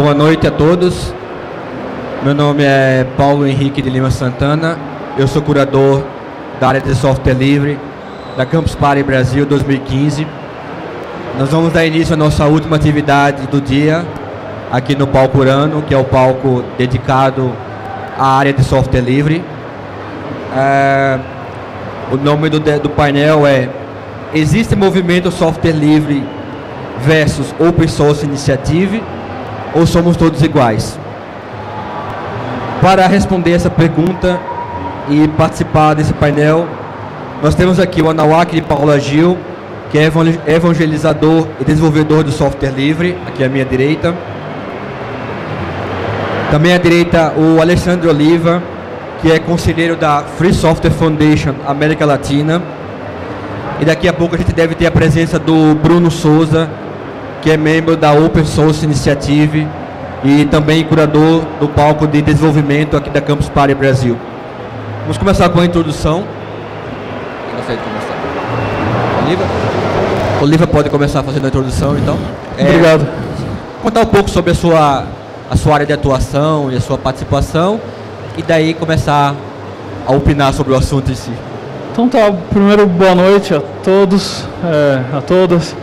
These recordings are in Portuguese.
Boa noite a todos. Meu nome é Paulo Henrique de Lima Santana. Eu sou curador da área de software livre da Campus Party Brasil 2015. Nós vamos dar início à nossa última atividade do dia aqui no Palco Urano, que é o palco dedicado à área de software livre. O nome do painel é Existe movimento software livre versus Open Source Initiative ou somos todos iguais? Para responder essa pergunta e participar desse painel, nós temos aqui o Anauak de Paula Gil, que é evangelizador e desenvolvedor do software livre, aqui à minha direita. Também à direita o Alexandre Oliva, que é conselheiro da Free Software Foundation América Latina. E daqui a pouco a gente deve ter a presença do Bruno Souza, que é membro da Open Source Initiative e também curador do palco de desenvolvimento aqui da Campus Party Brasil. Vamos começar com a introdução. Quem gostaria de começar? Oliva? Oliva pode começar fazendo a introdução, então. Obrigado. Contar um pouco sobre a sua área de atuação e a sua participação, e daí começar a opinar sobre o assunto em si. Então tá, primeiro boa noite a todos, a todas.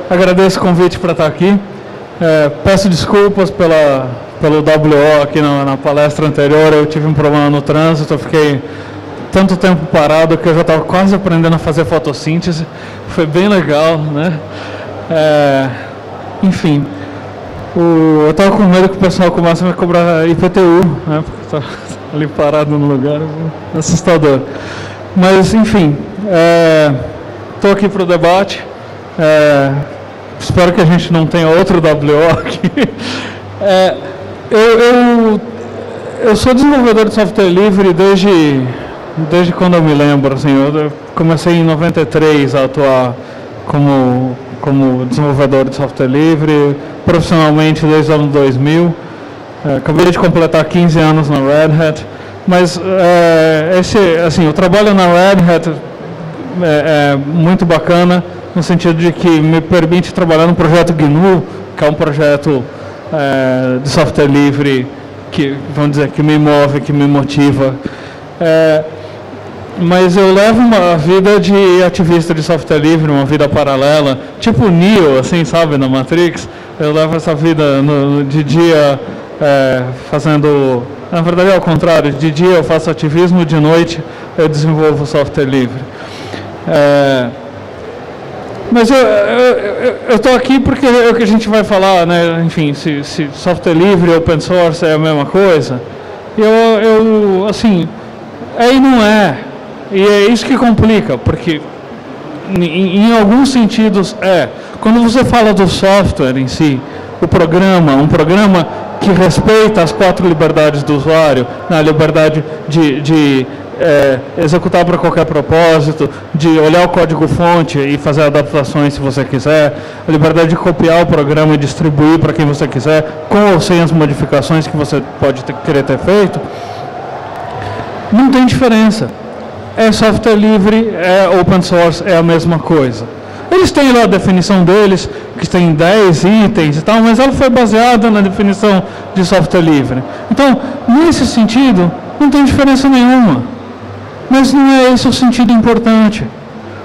Agradeço o convite para estar aqui. Peço desculpas pelo WO aqui na palestra anterior. Eu tive um problema no trânsito, eu fiquei tanto tempo parado que eu já estava quase aprendendo a fazer fotossíntese. Foi bem legal, né? Enfim, eu estava com medo que o pessoal comece a me cobrar IPTU, né? Porque eu ali parado no lugar, assustador. Mas, enfim, estou aqui para o debate. Espero que a gente não tenha outro WO aqui. Eu sou desenvolvedor de software livre desde quando eu me lembro. Assim, eu comecei em 93 a atuar como desenvolvedor de software livre, profissionalmente desde o ano 2000. Acabei de completar 15 anos na Red Hat, mas o trabalho na Red Hat é muito bacana, no sentido de que me permite trabalhar no projeto GNU, que é um projeto de software livre que, vamos dizer, que me move, que me motiva. Mas eu levo uma vida de ativista de software livre, uma vida paralela, tipo Neo, assim, sabe, na Matrix. Eu levo essa vida de dia fazendo... Na verdade é ao contrário, de dia eu faço ativismo, de noite eu desenvolvo software livre. Mas eu estou aqui porque é o que a gente vai falar, né? Enfim, se software livre e open source é a mesma coisa. Assim, e não é. E é isso que complica, porque em alguns sentidos quando você fala do software em si, um programa que respeita as 4 liberdades do usuário, a liberdade de executar para qualquer propósito, de olhar o código-fonte e fazer adaptações se você quiser, a liberdade de copiar o programa e distribuir para quem você quiser, com ou sem as modificações que você pode querer ter feito, não tem diferença. É software livre, é open source, é a mesma coisa. Eles têm lá a definição deles, que tem 10 itens e tal, mas ela foi baseada na definição de software livre. Então, nesse sentido, não tem diferença nenhuma. Mas não é esse o sentido importante.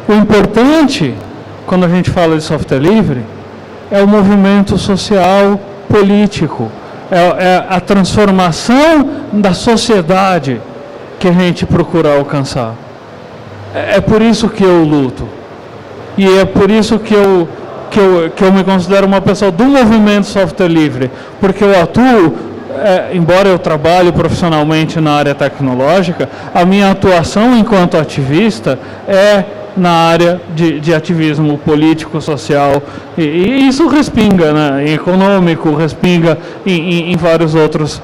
O importante, quando a gente fala de software livre, é o movimento social político. É a transformação da sociedade que a gente procura alcançar. É por isso que eu luto. E é por isso que eu me considero uma pessoa do movimento software livre. Porque eu atuo, embora eu trabalhe profissionalmente na área tecnológica, a minha atuação enquanto ativista é na área de ativismo político, social, e isso respinga, né, em econômico, respinga em vários outros,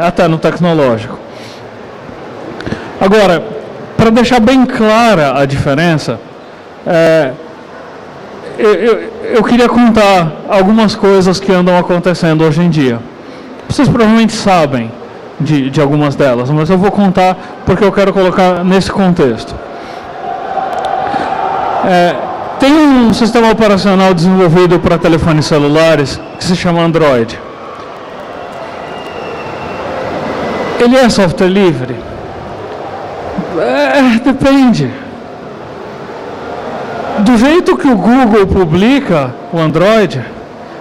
até no tecnológico. Agora, para deixar bem clara a diferença, eu queria contar algumas coisas que andam acontecendo hoje em dia. Vocês provavelmente sabem de algumas delas, mas eu vou contar porque eu quero colocar nesse contexto. Tem um sistema operacional desenvolvido para telefones celulares que se chama Android. Ele é software livre? Depende. Do jeito que o Google publica o Android,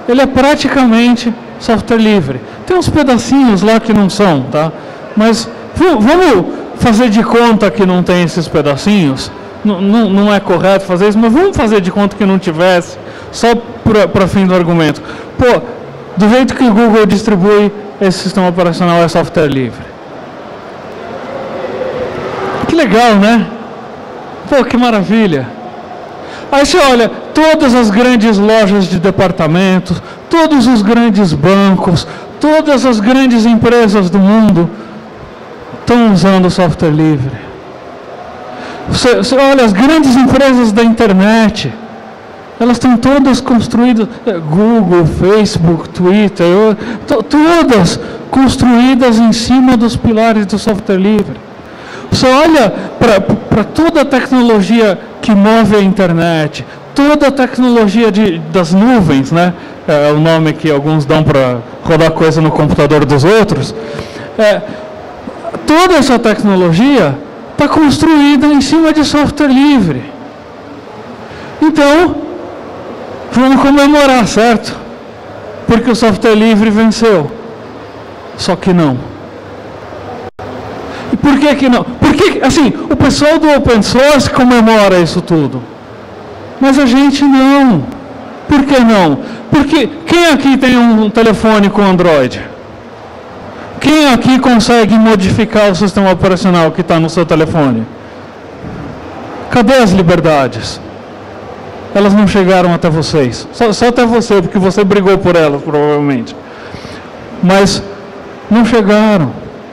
ele é praticamente software livre. Tem uns pedacinhos lá que não são, tá? Mas vamos fazer de conta que não tem esses pedacinhos. Não é correto fazer isso, mas vamos fazer de conta que não tivesse, só para fim do argumento. Pô, do jeito que o Google distribui, esse sistema operacional é software livre. Que legal, né? Pô, que maravilha. Aí você olha, todas as grandes lojas de departamentos, todos os grandes bancos, todas as grandes empresas do mundo estão usando software livre. Você olha, as grandes empresas da internet, elas estão todas construídas, Google, Facebook, Twitter, todas construídas em cima dos pilares do software livre. Você olha para toda a tecnologia que move a internet, toda a tecnologia das nuvens, né? É o nome que alguns dão para rodar coisa no computador dos outros. Toda essa tecnologia está construída em cima de software livre. Então, vamos comemorar, certo? Porque o software livre venceu. Só que não. E por que não? Porque, assim, o pessoal do open source comemora isso tudo. Mas a gente não. Por que não? Porque quem aqui tem um telefone com Android? Quem aqui consegue modificar o sistema operacional que está no seu telefone? Cadê as liberdades? Elas não chegaram até vocês. Só até você, porque você brigou por elas, provavelmente. Mas não chegaram.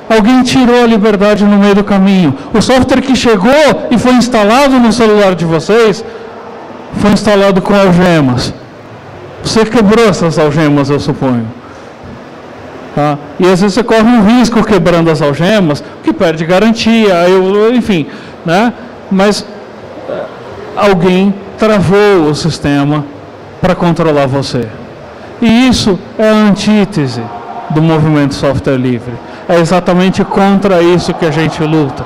Alguém tirou a liberdade no meio do caminho. O software que chegou e foi instalado no celular de vocês, foi instalado com algemas. Você quebrou essas algemas, eu suponho. Tá? E às vezes você corre um risco quebrando as algemas, que perde garantia, enfim, né? Mas alguém travou o sistema para controlar você. E isso é a antítese do movimento software livre. É exatamente contra isso que a gente luta.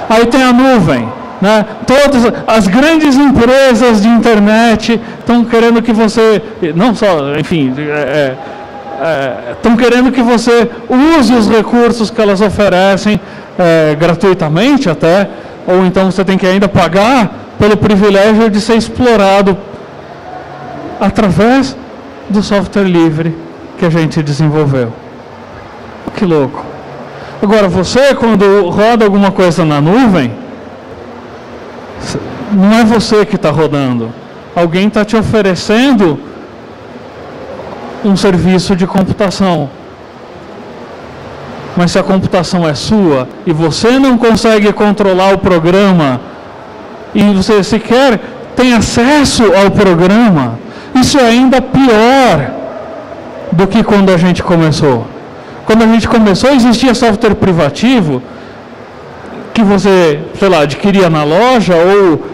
Aí tem a nuvem, né? Todas as grandes empresas de internet estão querendo que você, não só, enfim, estão querendo que você use os recursos que elas oferecem gratuitamente até, ou então você tem que ainda pagar pelo privilégio de ser explorado através do software livre que a gente desenvolveu. Que louco. Agora, você, quando roda alguma coisa na nuvem, não é você que está rodando. Alguém está te oferecendo um serviço de computação. Mas se a computação é sua e você não consegue controlar o programa e você sequer tem acesso ao programa, isso é ainda pior do que quando a gente começou. Quando a gente começou, existia software privativo que você, sei lá, adquiria na loja ou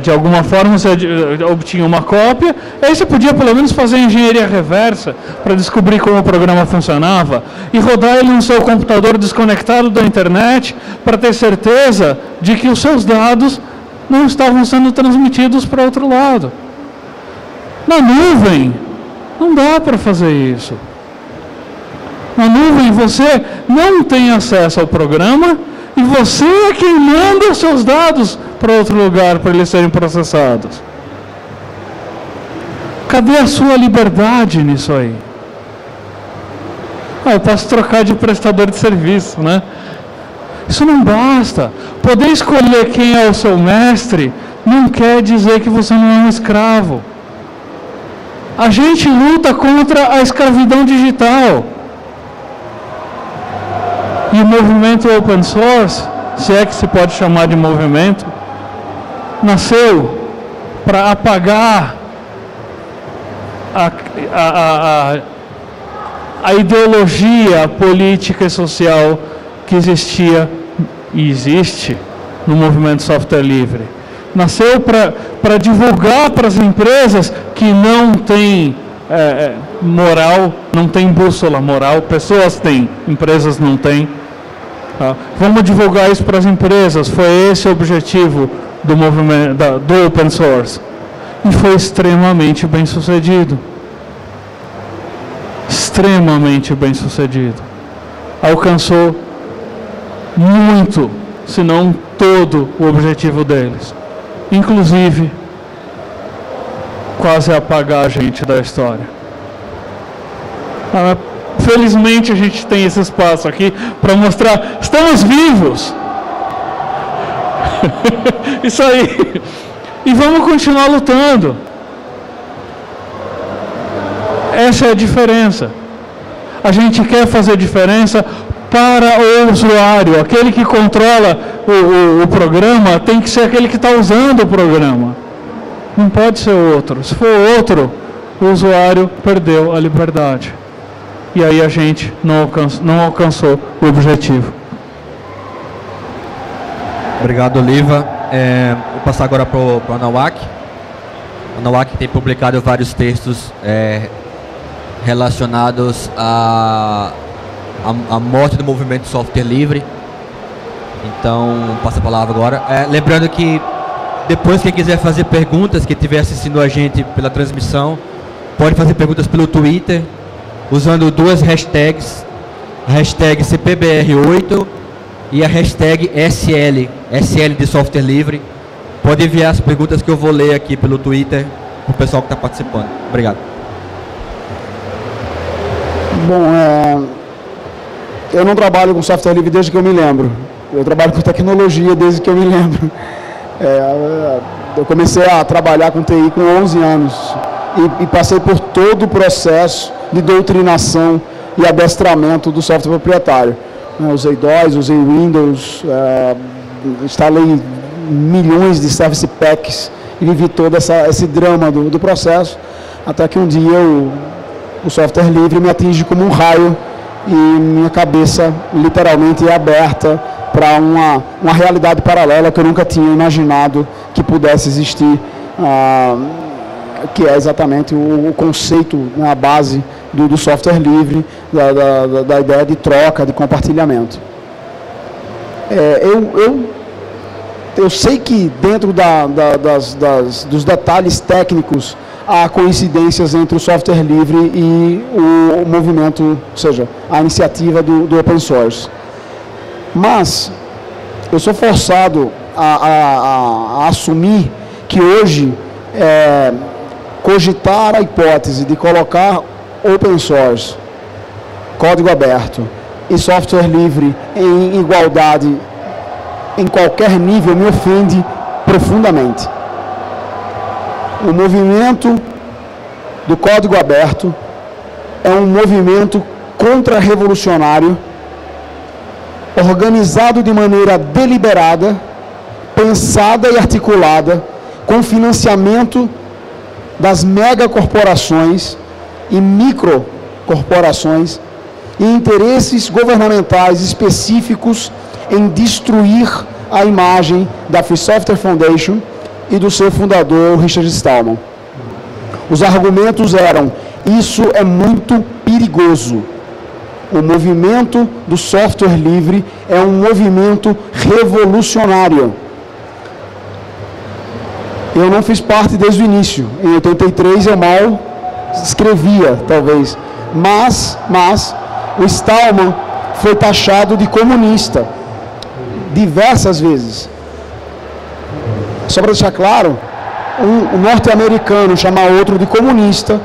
de alguma forma você obtinha uma cópia, aí você podia pelo menos fazer engenharia reversa para descobrir como o programa funcionava e rodar ele no seu computador desconectado da internet para ter certeza de que os seus dados não estavam sendo transmitidos para outro lado. Na nuvem, não dá para fazer isso. Na nuvem você não tem acesso ao programa e você é quem manda os seus dados para outro lugar para eles serem processados. Cadê a sua liberdade nisso aí? Eu posso trocar de prestador de serviço, né? Isso não basta. Poder escolher quem é o seu mestre não quer dizer que você não é um escravo. A gente luta contra a escravidão digital. E o movimento open source, se é que se pode chamar de movimento, nasceu para apagar a ideologia política e social que existia e existe no movimento software livre, nasceu para divulgar para as empresas que não tem moral, não tem bússola moral, pessoas têm, empresas não têm. Tá? Vamos divulgar isso para as empresas, foi esse o objetivo do movimento, do open source. E foi extremamente bem sucedido. Extremamente bem sucedido. Alcançou muito, se não todo o objetivo deles. Inclusive, quase apagar a gente da história. Felizmente a gente tem esse espaço aqui para mostrar, estamos vivos! Isso aí! E vamos continuar lutando. Essa é a diferença. A gente quer fazer diferença para o usuário. Aquele que controla o programa tem que ser aquele que está usando o programa. Não pode ser outro. Se for outro, o usuário perdeu a liberdade. E aí a gente não alcançou o objetivo. Obrigado, Oliva. Vou passar agora para o Anawak. O Anawak tem publicado vários textos relacionados à morte do movimento de software livre. Então, passo a palavra agora. Lembrando que depois, quem quiser fazer perguntas, que estiver assistindo a gente pela transmissão, pode fazer perguntas pelo Twitter, usando duas hashtags, a hashtag CPBR8 e a hashtag SL de software livre. Pode enviar as perguntas que eu vou ler aqui pelo Twitter para o pessoal que está participando. Obrigado. Bom, eu não trabalho com software livre desde que eu me lembro. Eu trabalho com tecnologia desde que eu me lembro. Eu comecei a trabalhar com TI com 11 anos e passei por todo o processo de doutrinação e adestramento do software proprietário. Usei DOS, usei Windows, instalei milhões de service packs e vivi todo esse drama do processo, até que um dia o software livre me atinge como um raio e minha cabeça literalmente é aberta para uma realidade paralela que eu nunca tinha imaginado que pudesse existir, que é exatamente o conceito, a base do software livre, da ideia de troca, de compartilhamento. Eu sei que dentro dos detalhes técnicos há coincidências entre o software livre e o movimento, ou seja, a iniciativa do open source. Mas eu sou forçado a assumir que hoje cogitar a hipótese de colocar open source, código aberto e software livre em igualdade em qualquer nível me ofende profundamente. O movimento do código aberto é um movimento contra-revolucionário, organizado de maneira deliberada, pensada e articulada, com financiamento das megacorporações e microcorporações e interesses governamentais específicos em destruir a imagem da Free Software Foundation e do seu fundador, Richard Stallman. Os argumentos eram: isso é muito perigoso. O movimento do software livre é um movimento revolucionário. Eu não fiz parte desde o início. Em 83 eu mal escrevia, talvez. Mas o Stallman foi taxado de comunista diversas vezes. Só para deixar claro, um norte-americano chamar outro de comunista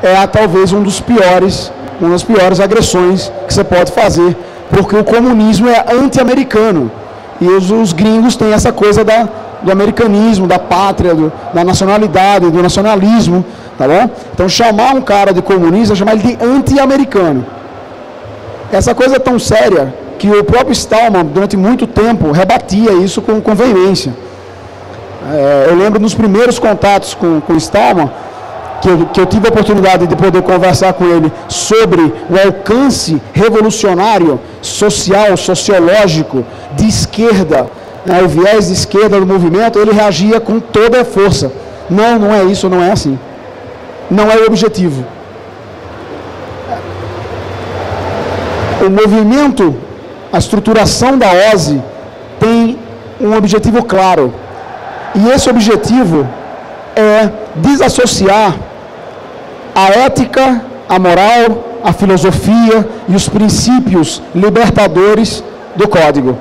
é talvez uma das piores agressões que você pode fazer, porque o comunismo é anti-americano e os gringos têm essa coisa do americanismo, da pátria, da nacionalidade, do nacionalismo, tá bom? Então chamar um cara de comunista, chamar ele de anti-americano. Essa coisa é tão séria que o próprio Stallman, durante muito tempo, rebatia isso com veemência. Eu lembro nos primeiros contatos com o Stallman, que eu tive a oportunidade de poder conversar com ele sobre o alcance revolucionário, social, sociológico, de esquerda, né, o viés de esquerda do movimento, ele reagia com toda a força. Não, não é isso, não é assim. Não é o objetivo. O movimento, a estruturação da OSE tem um objetivo claro. E esse objetivo é desassociar a ética, a moral, a filosofia e os princípios libertadores do código.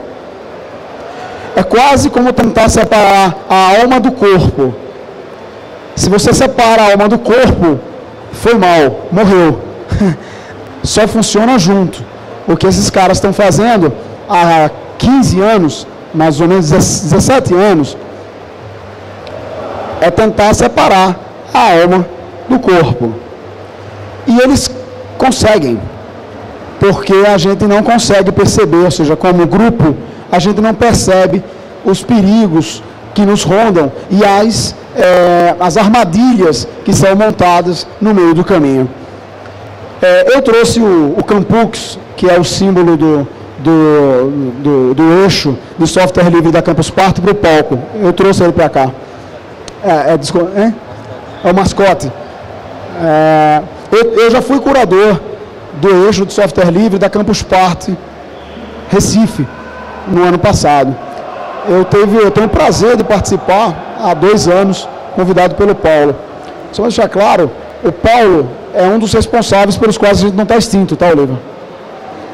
É quase como tentar separar a alma do corpo. Se você separa a alma do corpo, foi mal, morreu. Só funciona junto. O que esses caras estão fazendo há 15 anos, mais ou menos 17 anos, é tentar separar a alma do corpo. E eles conseguem, porque a gente não consegue perceber, ou seja, como grupo, a gente não percebe os perigos que nos rondam e as armadilhas que são montadas no meio do caminho. Eu trouxe o Campux, que é o símbolo do eixo de software livre da Campus Party, para o palco. Eu trouxe ele para cá. É o mascote. Eu já fui curador do eixo de software livre da Campus Party Recife, no ano passado. Eu tenho o prazer de participar há 2 anos, convidado pelo Paulo. Só para deixar claro, o Paulo é um dos responsáveis pelos quais a gente não está extinto, tá, Oliva?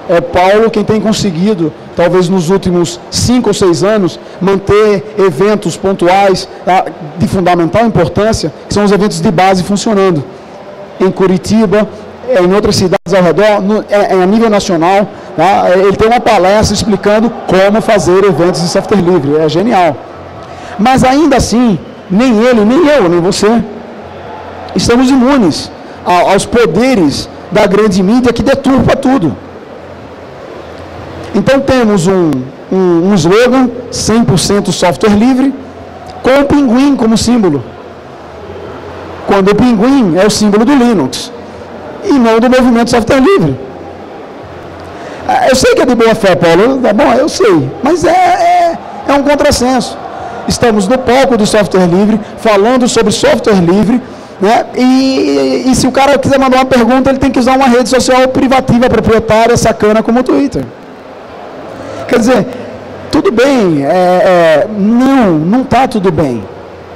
É Paulo quem tem conseguido, talvez nos últimos 5 ou 6 anos, manter eventos pontuais de fundamental importância, que são os eventos de base funcionando. Em Curitiba, em outras cidades ao redor, a nível nacional, tá? Ele tem uma palestra explicando como fazer eventos de software livre. É genial. Mas ainda assim, nem ele, nem eu, nem você, estamos imunes aos poderes da grande mídia que deturpa tudo. Então temos um slogan 100% software livre com o pinguim como símbolo. Quando o pinguim é o símbolo do Linux e não do movimento software livre. Eu sei que é de boa fé, Paulo, tá bom, eu sei, mas é um contrassenso. Estamos no palco do software livre, falando sobre software livre, né? E se o cara quiser mandar uma pergunta, ele tem que usar uma rede social privativa, proprietária, sacana como o Twitter. Quer dizer, tudo bem, não está tudo bem.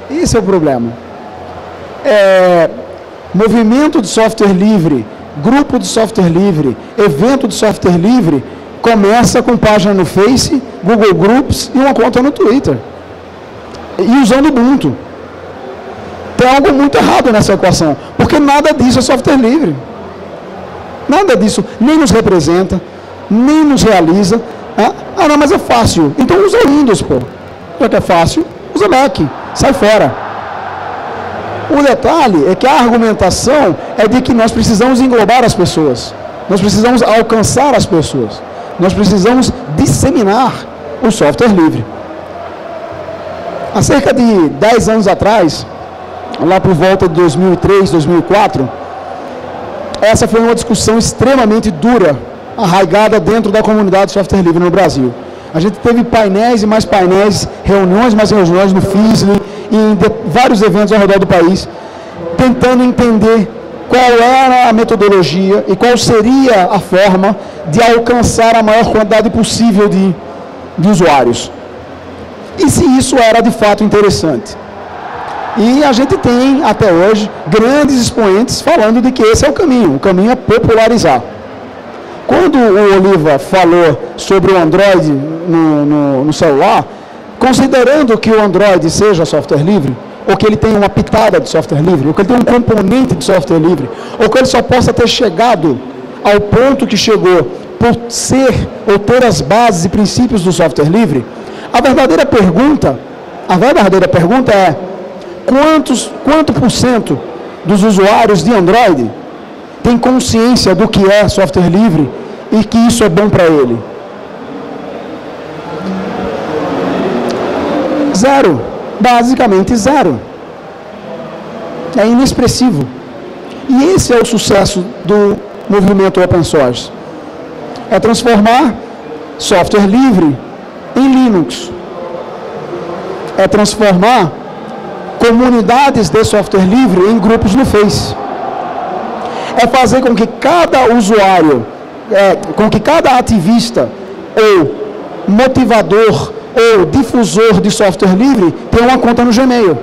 Esse é o problema. Movimento de software livre, grupo de software livre, evento de software livre, começa com página no Face, Google Groups e uma conta no Twitter. E usando Ubuntu. Tem algo muito errado nessa equação, porque nada disso é software livre. Nada disso nem nos representa, nem nos realiza. Não, mas é fácil. Então usa Windows, pô. Já que é fácil, usa Mac. Sai fora. O detalhe é que a argumentação é de que nós precisamos englobar as pessoas. Nós precisamos alcançar as pessoas. Nós precisamos disseminar o software livre. Há cerca de 10 anos atrás, lá por volta de 2003, 2004, essa foi uma discussão extremamente dura, arraigada dentro da comunidade de software livre no Brasil. A gente teve painéis e mais painéis, reuniões e mais reuniões no FISLE e em vários eventos ao redor do país, tentando entender qual era a metodologia e qual seria a forma de alcançar a maior quantidade possível de usuários. E se isso era de fato interessante. E a gente tem, até hoje, grandes expoentes falando de que esse é o caminho é popularizar. Quando o Oliva falou sobre o Android no celular, considerando que o Android seja software livre, ou que ele tenha uma pitada de software livre, ou que ele tenha um componente de software livre, ou que ele só possa ter chegado ao ponto que chegou por ser ou ter as bases e princípios do software livre, a verdadeira pergunta é quanto por cento dos usuários de Android tem consciência do que é software livre e que isso é bom para ele? Zero. Basicamente zero. É inexpressivo. E esse é o sucesso do movimento open source. É transformar software livre em Linux. é transformar comunidades de software livre em grupos no Face. É fazer com que cada usuário, com que cada ativista ou motivador ou difusor de software livre tenha uma conta no Gmail.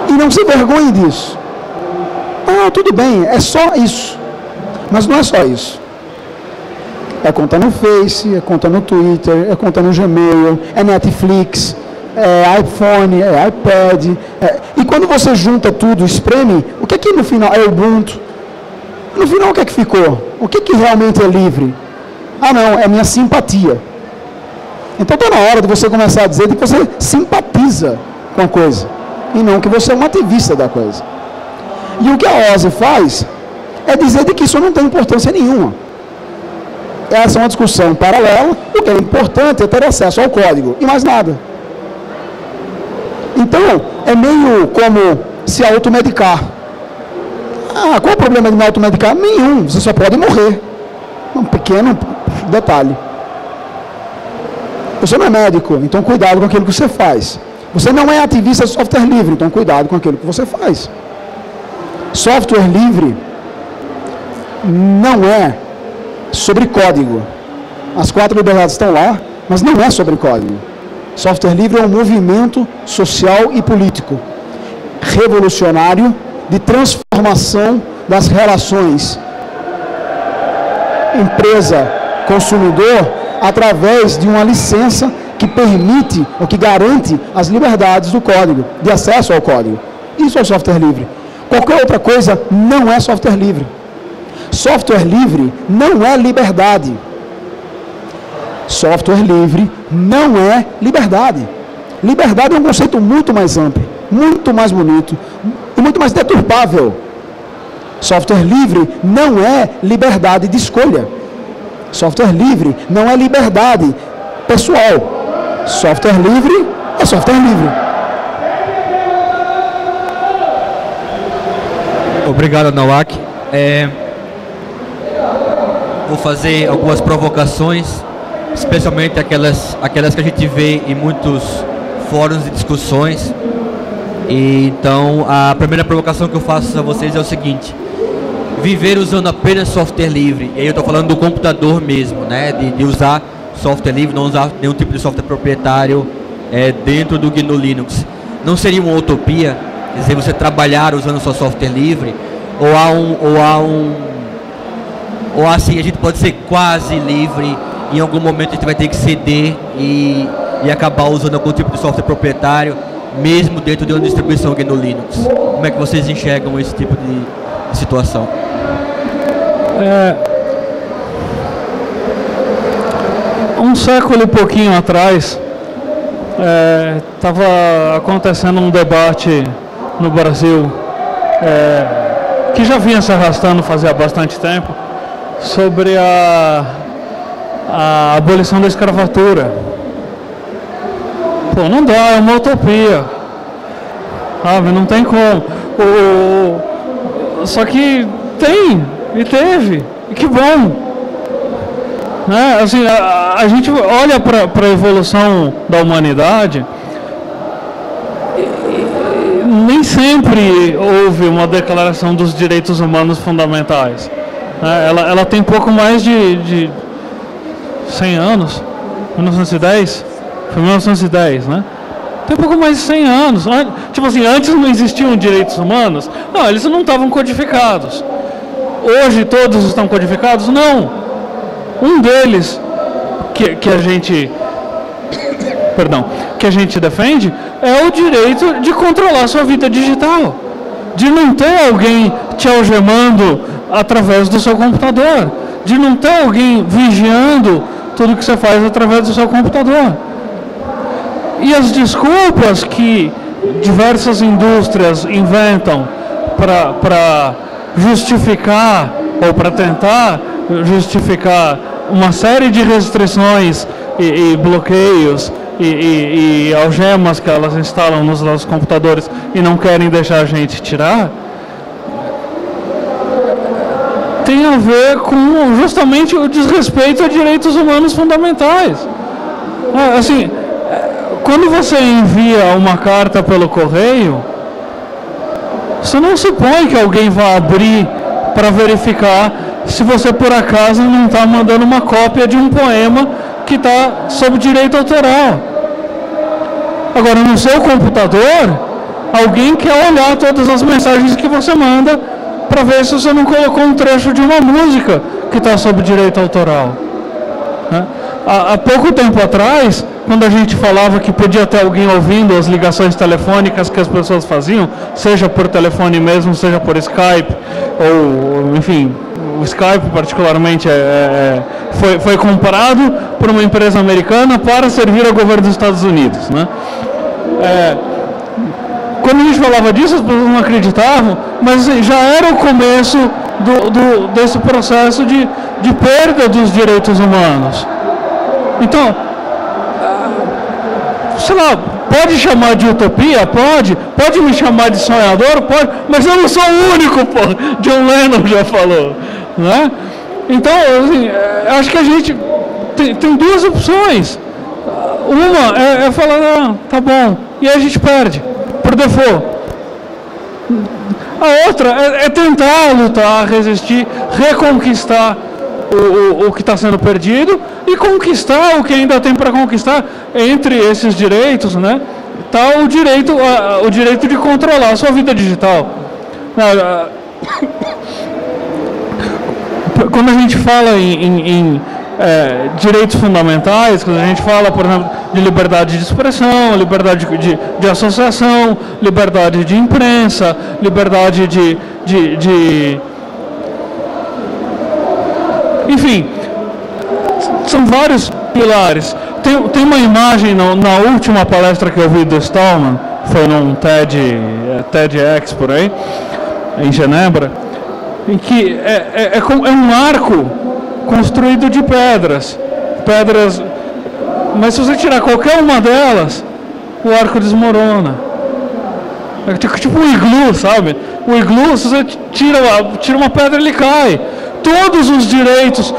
E não se vergonhe disso. Ah, tudo bem, é só isso. Mas não é só isso. É conta no Face, é conta no Twitter, é conta no Gmail, é Netflix, é iPhone, é iPad. E quando você junta tudo, espreme, o que é que no final é Ubuntu? No final o que é que ficou? O que é que realmente é livre? Ah não, é minha simpatia. Então está na hora de você começar a dizer que você simpatiza com a coisa. E não que você é um ativista da coisa. E o que a OSE faz é dizer de que isso não tem importância nenhuma. Essa é uma discussão paralela. O que é importante é ter acesso ao código e mais nada. Então, é meio como se automedicar. Ah, qual é o problema de me automedicar? Nenhum, você só pode morrer. Um pequeno detalhe. Você não é médico, então cuidado com aquilo que você faz. Você não é ativista de software livre, então cuidado com aquilo que você faz. Software livre não é sobre código. As 4 liberdades estão lá, mas não é sobre código. Software livre é um movimento social e político revolucionário de transformação das relações empresa-consumidor através de uma licença que permite ou que garante as liberdades do código, de acesso ao código. Isso é o software livre. Qualquer outra coisa não é software livre. Software livre não é liberdade. Software livre não é liberdade. Liberdade é um conceito muito mais amplo, muito mais bonito e muito mais deturpável. Software livre não é liberdade de escolha. Software livre não é liberdade pessoal. Software livre é software livre. Obrigado, Nawak. Vou fazer algumas provocações, especialmente aquelas que a gente vê em muitos fóruns de discussões. E então, a primeira provocação que eu faço a vocês é o seguinte: viver usando apenas software livre, e aí eu estou falando do computador mesmo, né, de usar software livre, não usar nenhum tipo de software proprietário dentro do GNU Linux, não seria uma utopia? Quer dizer, você trabalhar usando só software livre, ou assim, a gente pode ser quase livre, em algum momento a gente vai ter que ceder e acabar usando algum tipo de software proprietário, mesmo dentro de uma distribuição GNU Linux. Como é que vocês enxergam esse tipo de situação? Um século e pouquinho atrás, estava acontecendo um debate no Brasil, que já vinha se arrastando fazia bastante tempo, sobre a abolição da escravatura. Pô, não dá, é uma utopia, sabe? Não tem como. Só que tem, e teve, e que bom. Né? Assim, a gente olha para a evolução da humanidade, nem sempre houve uma declaração dos direitos humanos fundamentais. Né? Ela tem pouco mais de 100 anos, 1910, foi 1910, né? Tem pouco mais de 100 anos. Tipo assim, antes não existiam direitos humanos? Não, eles não estavam codificados. Hoje todos estão codificados? Não. Um deles que a gente defende é o direito de controlar sua vida digital, de não ter alguém te algemando através do seu computador, de não ter alguém vigiando tudo que você faz através do seu computador. E as desculpas que diversas indústrias inventam para justificar ou para tentar justificar uma série de restrições e bloqueios e algemas que elas instalam nos nossos computadores e não querem deixar a gente tirar, tem a ver com justamente o desrespeito a direitos humanos fundamentais. Assim, quando você envia uma carta pelo correio, você não supõe que alguém vai abrir para verificar se você por acaso não está mandando uma cópia de um poema que está sob direito autoral. Agora, no seu computador, alguém quer olhar todas as mensagens que você manda para ver se você não colocou um trecho de uma música que está sob direito autoral. Né? Há pouco tempo atrás, quando a gente falava que podia ter alguém ouvindo as ligações telefônicas que as pessoas faziam, seja por telefone mesmo, seja por Skype, ou enfim, o Skype particularmente foi comprado por uma empresa americana para servir ao governo dos Estados Unidos. Né? Quando a gente falava disso, as pessoas não acreditavam, mas assim, já era o começo desse processo de perda dos direitos humanos. Então, sei lá, pode chamar de utopia? Pode me chamar de sonhador? Pode, mas eu não sou o único, pô. John Lennon já falou, né? Então, assim, acho que a gente tem duas opções. Uma é falar, tá bom, e aí a gente perde, por default. A outra é tentar lutar, resistir, reconquistar o que está sendo perdido e conquistar o que ainda tem para conquistar. Entre esses direitos, né, está o direito de controlar a sua vida digital. Quando a gente fala em direitos fundamentais, quando a gente fala, por exemplo, de liberdade de expressão, liberdade de associação, liberdade de imprensa, liberdade enfim, são vários pilares. Tem uma imagem na última palestra que eu vi do Stallman, foi num TEDx por aí, em Genebra, em que é um arco construído de pedras, mas se você tirar qualquer uma delas, o arco desmorona. É tipo um iglu, sabe? O iglu, se você tira uma pedra, ele cai. Todos os direitos,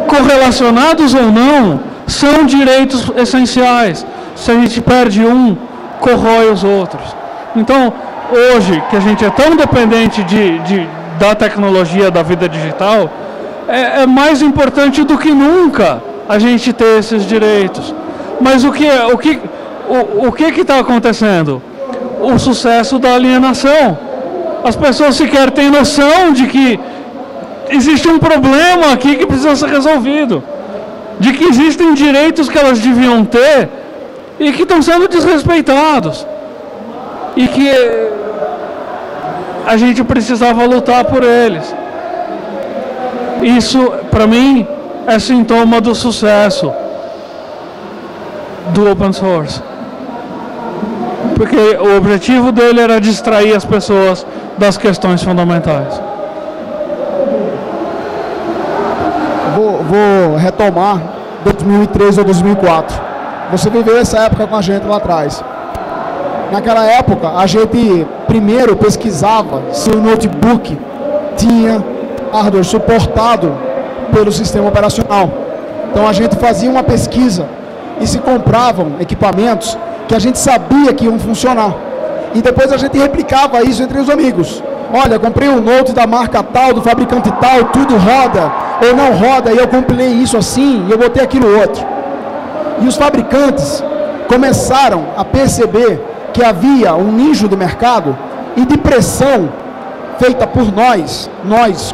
correlacionados ou não, são direitos essenciais. Se a gente perde um, corrói os outros. Então, hoje, que a gente é tão dependente da tecnologia, da vida digital, é mais importante do que nunca a gente ter esses direitos. Mas o que está acontecendo? O sucesso da alienação. As pessoas sequer têm noção de que existe um problema aqui que precisa ser resolvido, de que existem direitos que elas deviam ter e que estão sendo desrespeitados, e que a gente precisava lutar por eles. Isso, para mim, é sintoma do sucesso do open source, porque o objetivo dele era distrair as pessoas das questões fundamentais. Vou retomar 2003 ou 2004. Você viveu essa época com a gente lá atrás. Naquela época, a gente primeiro pesquisava se o notebook tinha hardware suportado pelo sistema operacional. Então a gente fazia uma pesquisa e se compravam equipamentos que a gente sabia que iam funcionar. E depois a gente replicava isso entre os amigos. Olha, comprei um Note da marca tal, do fabricante tal, tudo roda ou não roda, e eu compilei isso assim, e eu botei aquilo outro. E os fabricantes começaram a perceber que havia um nicho de mercado e de pressão feita por nós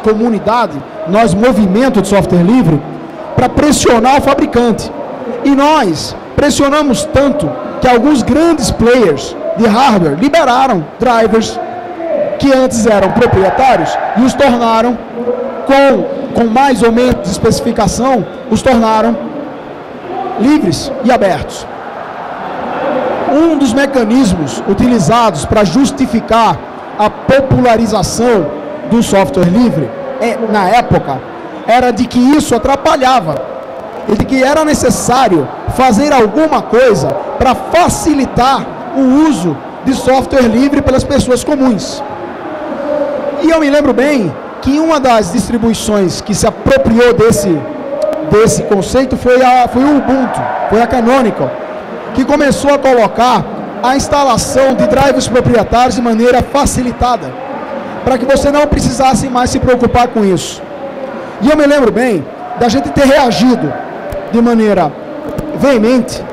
comunidade, nós movimento de software livre, para pressionar o fabricante. E nós pressionamos tanto que alguns grandes players de hardware liberaram drivers que antes eram proprietários e os tornaram, com mais ou menos especificação, os tornaram livres e abertos. Um dos mecanismos utilizados para justificar a popularização do software livre, na época, era de que isso atrapalhava e de que era necessário fazer alguma coisa para facilitar o uso de software livre pelas pessoas comuns. E eu me lembro bem que uma das distribuições que se apropriou desse conceito foi o Ubuntu, foi a Canonical. que começou a colocar a instalação de drivers proprietários de maneira facilitada, para que você não precisasse mais se preocupar com isso. E eu me lembro bem da gente ter reagido de maneira veemente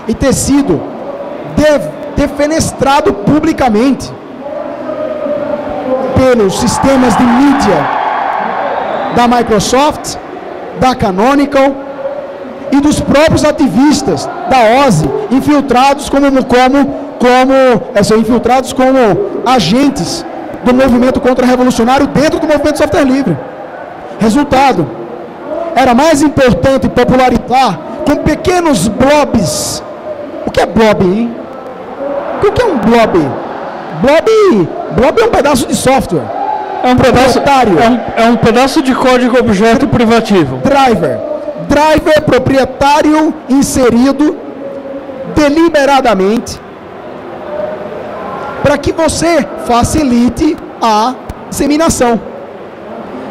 e ter sido defenestrado publicamente pelos sistemas de mídia da Microsoft, da Canonical e dos próprios ativistas da OSI, infiltrados infiltrados como agentes do movimento contra-revolucionário dentro do movimento de software livre. Resultado, era mais importante popularizar com pequenos blobs. O que é blob, hein? O que é um blob? Blob é um pedaço de software. É um pedaço de código objeto privativo. Driver proprietário inserido deliberadamente para que você facilite a disseminação.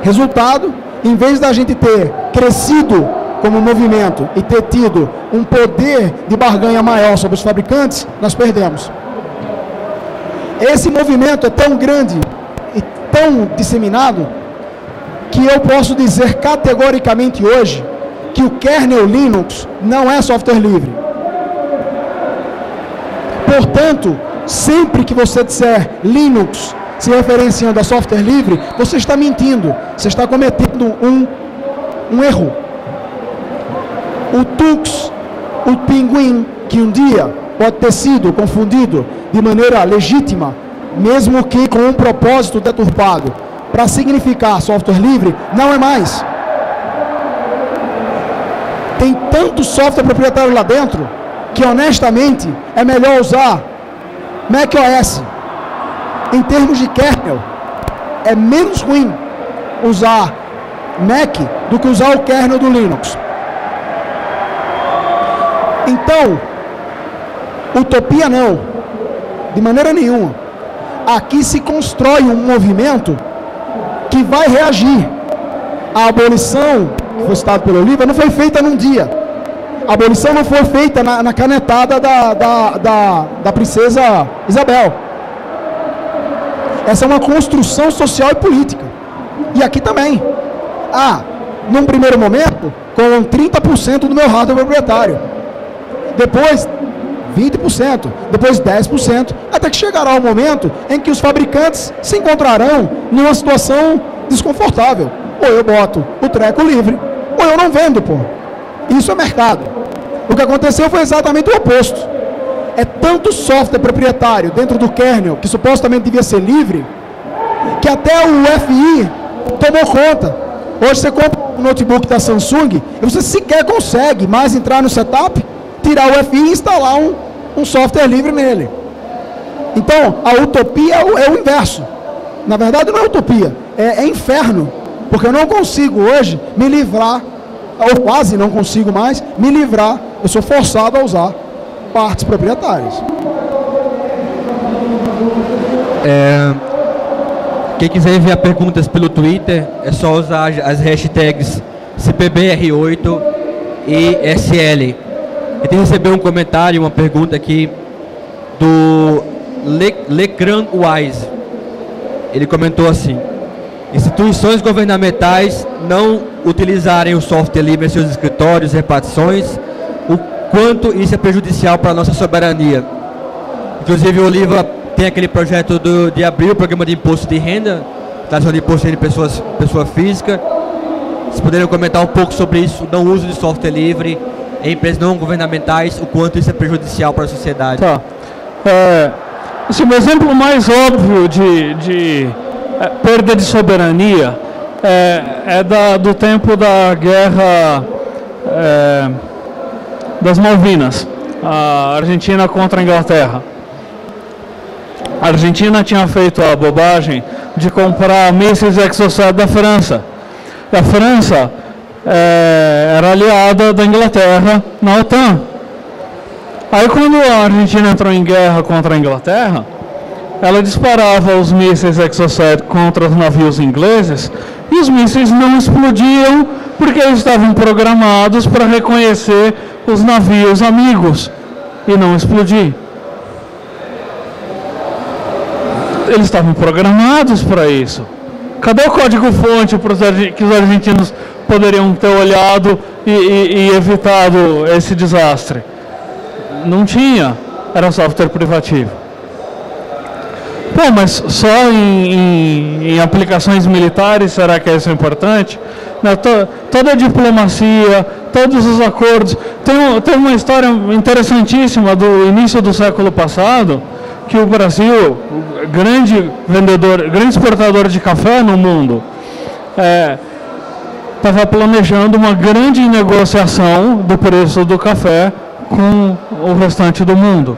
Resultado, em vez da gente ter crescido como movimento e ter tido um poder de barganha maior sobre os fabricantes, nós perdemos. Esse movimento é tão grande e tão disseminado que eu posso dizer categoricamente hoje que o kernel Linux não é software livre. Portanto, sempre que você disser Linux se referenciando a software livre, você está mentindo, você está cometendo um erro. O Tux, o Pinguim, que um dia pode ter sido confundido de maneira legítima, mesmo que com um propósito deturpado, para significar software livre, não é mais. Tem tanto software proprietário lá dentro, que honestamente é melhor usar macOS. Em termos de kernel, é menos ruim usar Mac do que usar o kernel do Linux. Então, utopia não, de maneira nenhuma. Aqui se constrói um movimento que vai reagir. A abolição, que foi citado pelo Oliva, não foi feita num dia. A abolição não foi feita na canetada da princesa Isabel. Essa é uma construção social e política. E aqui também. Num primeiro momento, com 30% do meu hardware proprietário. Depois, 20%. Depois, 10%. Até que chegará o momento em que os fabricantes se encontrarão numa situação desconfortável. Ou eu boto o treco livre, ou eu não vendo, pô. Isso é mercado. O que aconteceu foi exatamente o oposto. É tanto software proprietário dentro do kernel, que supostamente devia ser livre, que até o FI tomou conta. Hoje você compra um notebook da Samsung e você sequer consegue mais entrar no setup, tirar o FI e instalar um software livre nele. Então, a utopia é o inverso. Na verdade, não é utopia, é inferno. Porque eu não consigo hoje me livrar, ou quase não consigo mais, me livrar. Eu sou forçado a usar partes proprietárias. Quem quiser enviar perguntas pelo Twitter, é só usar as hashtags CPBR8 e SL. Eu tenho recebido um comentário, uma pergunta aqui do Lecran Wise. Ele comentou assim: instituições governamentais não utilizarem o software livre em seus escritórios e repartições, o quanto isso é prejudicial para a nossa soberania. Inclusive o Oliva tem aquele projeto de abrir o programa de imposto de renda, taxação de imposto de pessoa física. Vocês poderiam comentar um pouco sobre isso, não uso de software livre em empresas não governamentais, o quanto isso é prejudicial para a sociedade. Tá. Assim, o exemplo mais óbvio de perda de soberania do tempo da guerra das Malvinas, a Argentina contra a Inglaterra. A Argentina tinha feito a bobagem de comprar mísseis Exocet da França. A França era aliada da Inglaterra na OTAN. Aí quando a Argentina entrou em guerra contra a Inglaterra, ela disparava os mísseis Exocet contra os navios ingleses e os mísseis não explodiam porque eles estavam programados para reconhecer os navios amigos. e não explodir. Eles estavam programados para isso. Cadê o código-fonte que os argentinos poderiam ter olhado e evitado esse desastre? Não tinha, era software privativo. Pô, mas só em aplicações militares, será que isso é importante? Não, toda a diplomacia, todos os acordos. Tem uma história interessantíssima do início do século passado, que o Brasil, grande exportador de café no mundo, estava planejando uma grande negociação do preço do café com o restante do mundo.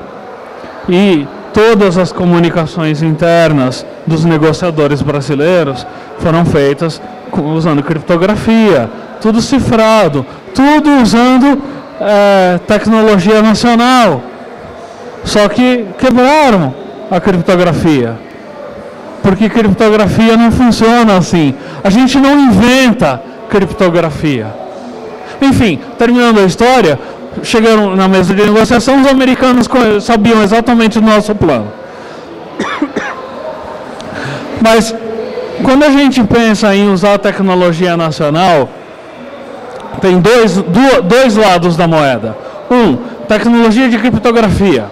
E todas as comunicações internas dos negociadores brasileiros foram feitas usando criptografia, tudo cifrado, tudo usando tecnologia nacional. Só que quebraram a criptografia, porque criptografia não funciona assim. A gente não inventa criptografia. Enfim, terminando a história, chegaram na mesa de negociação, os americanos sabiam exatamente o nosso plano. Mas, quando a gente pensa em usar a tecnologia nacional, tem dois lados da moeda. Tecnologia de criptografia.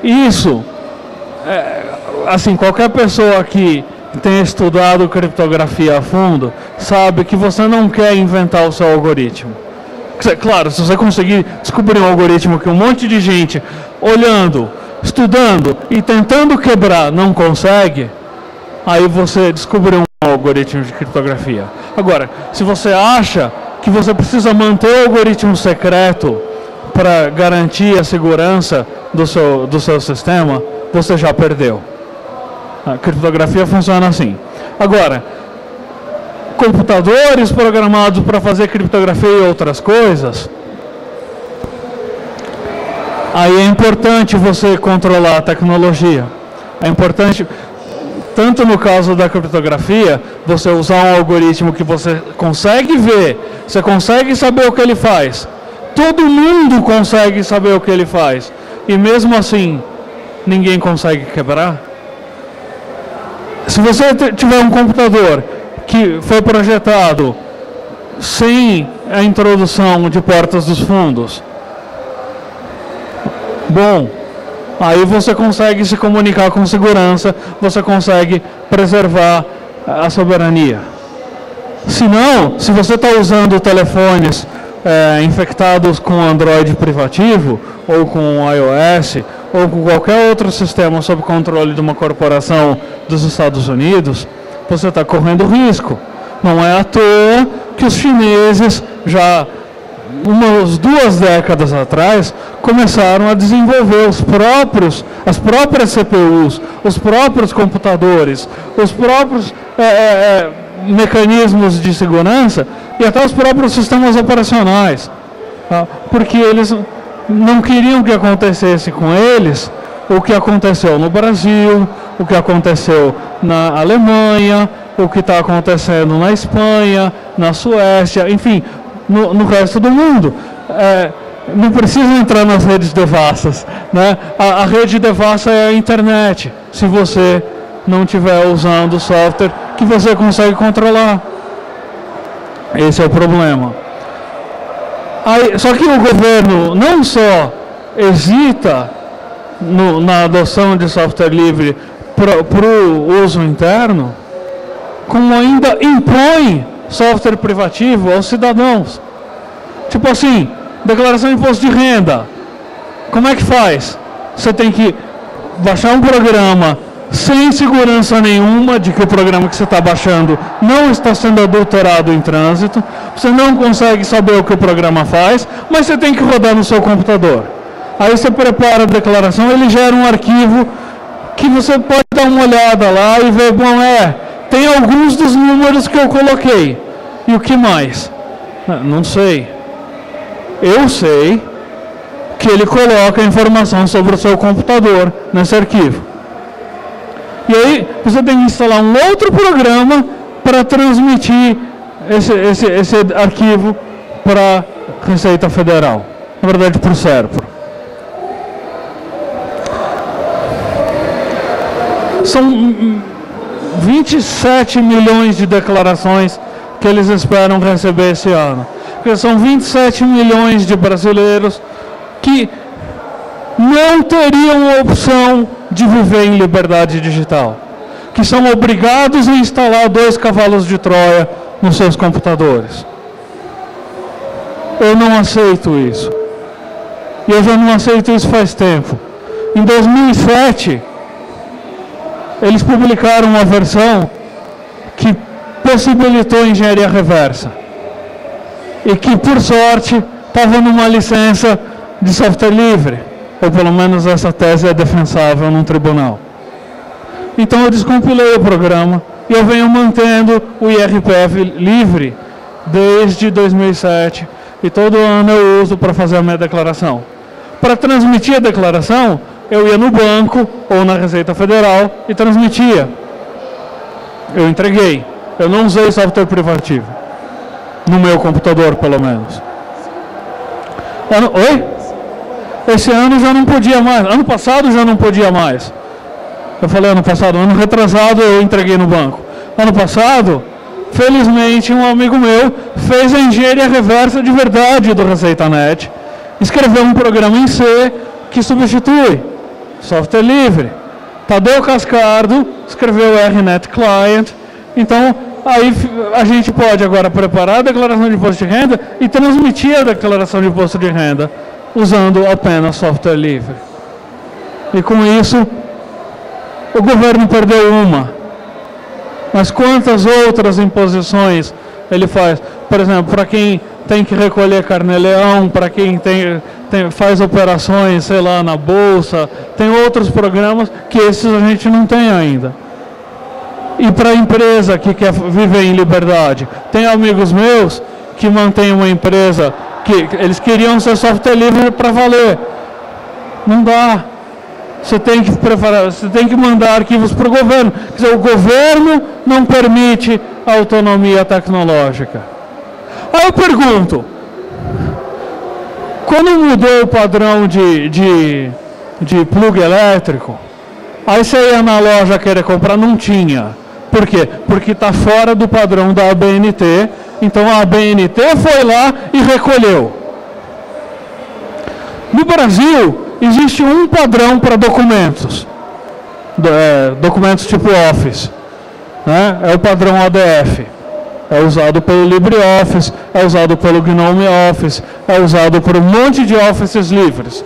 Isso, assim, qualquer pessoa que tenha estudado criptografia a fundo, sabe que você não quer inventar o seu algoritmo. Claro, se você conseguir descobrir um algoritmo que um monte de gente olhando, estudando e tentando quebrar não consegue, aí você descobriu um algoritmo de criptografia. Agora, se você acha que você precisa manter o algoritmo secreto para garantir a segurança do seu sistema, você já perdeu. A criptografia funciona assim. Agora, computadores programados para fazer criptografia e outras coisas, aí é importante você controlar a tecnologia. É importante, tanto no caso da criptografia, você usar um algoritmo que você consegue ver, você consegue saber o que ele faz. Todo mundo consegue saber o que ele faz. E mesmo assim, ninguém consegue quebrar. Se você tiver um computador que foi projetado sem a introdução de portas dos fundos, bom, aí você consegue se comunicar com segurança, você consegue preservar a soberania. Se não, se você está usando telefones infectados com Android privativo, ou com iOS, ou com qualquer outro sistema sob controle de uma corporação dos Estados Unidos, você está correndo risco. Não é à toa que os chineses, já umas 2 décadas atrás, começaram a desenvolver as próprias CPUs, os próprios computadores, os próprios mecanismos de segurança e até os próprios sistemas operacionais, tá? Porque eles não queriam que acontecesse com eles o que aconteceu no Brasil, o que aconteceu na Alemanha, o que está acontecendo na Espanha, na Suécia, enfim, no resto do mundo. Não precisa entrar nas redes devassas, né? A rede devassa é a internet, se você não estiver usando software que você consegue controlar. Esse é o problema. Só que o governo não só hesita na adoção de software livre para o uso interno, como ainda impõe software privativo aos cidadãos. Tipo assim, declaração de imposto de renda. Como é que faz? Você tem que baixar um programa sem segurança nenhuma de que o programa que você está baixando não está sendo adulterado em trânsito. Você não consegue saber o que o programa faz, mas você tem que rodar no seu computador. Aí você prepara a declaração, ele gera um arquivo que você pode dar uma olhada lá e ver, bom, tem alguns dos números que eu coloquei. E o que mais? Não sei. Eu sei que ele coloca a informação sobre o seu computador nesse arquivo. E aí você tem que instalar um outro programa para transmitir esse arquivo para a Receita Federal. Na verdade, para o SERPRO. São 27 milhões de declarações que eles esperam receber esse ano. Porque são 27 milhões de brasileiros que não teriam a opção de viver em liberdade digital, que são obrigados a instalar 2 cavalos de Troia nos seus computadores. Eu não aceito isso. E eu já não aceito isso faz tempo. Em 2007, eles publicaram uma versão que possibilitou a engenharia reversa. E que, por sorte, estava numa licença de software livre. Ou pelo menos essa tese é defensável num tribunal. Então eu descompilei o programa e eu venho mantendo o IRPF livre desde 2007. E todo ano eu uso para fazer a minha declaração. Para transmitir a declaração, eu ia no banco ou na Receita Federal e transmitia. Eu entreguei. Eu não usei software privativo. No meu computador, pelo menos. Oi? Esse ano já não podia mais. Ano passado já não podia mais. Eu falei ano passado. Ano retrasado eu entreguei no banco. Ano passado, felizmente, um amigo meu fez a engenharia reversa de verdade do ReceitaNet. Escreveu um programa em C que substitui software livre. Tadeu Cascardo escreveu o RNet Client. Então, aí a gente pode agora preparar a declaração de imposto de renda e transmitir a declaração de imposto de renda usando apenas software livre. E com isso, o governo perdeu uma. Mas quantas outras imposições ele faz? Por exemplo, para quem tem que recolher carnê-leão, para quem faz operações, sei lá, na bolsa, tem outros programas que esses a gente não tem ainda. E para a empresa que quer viver em liberdade, tem amigos meus que mantêm uma empresa que eles queriam ser software livre para valer. Não dá. Você tem que preparar, você tem que mandar arquivos para o governo. Quer dizer, o governo não permite a autonomia tecnológica. Aí eu pergunto, quando mudou o padrão de plug elétrico, aí você ia na loja querer comprar, não tinha. Por quê? Porque está fora do padrão da ABNT, então a ABNT foi lá e recolheu. No Brasil, existe um padrão para documentos, documentos tipo Office, né? É o padrão ADF, é usado pelo LibreOffice, é usado pelo GNOME Office, é usado por um monte de Offices livres.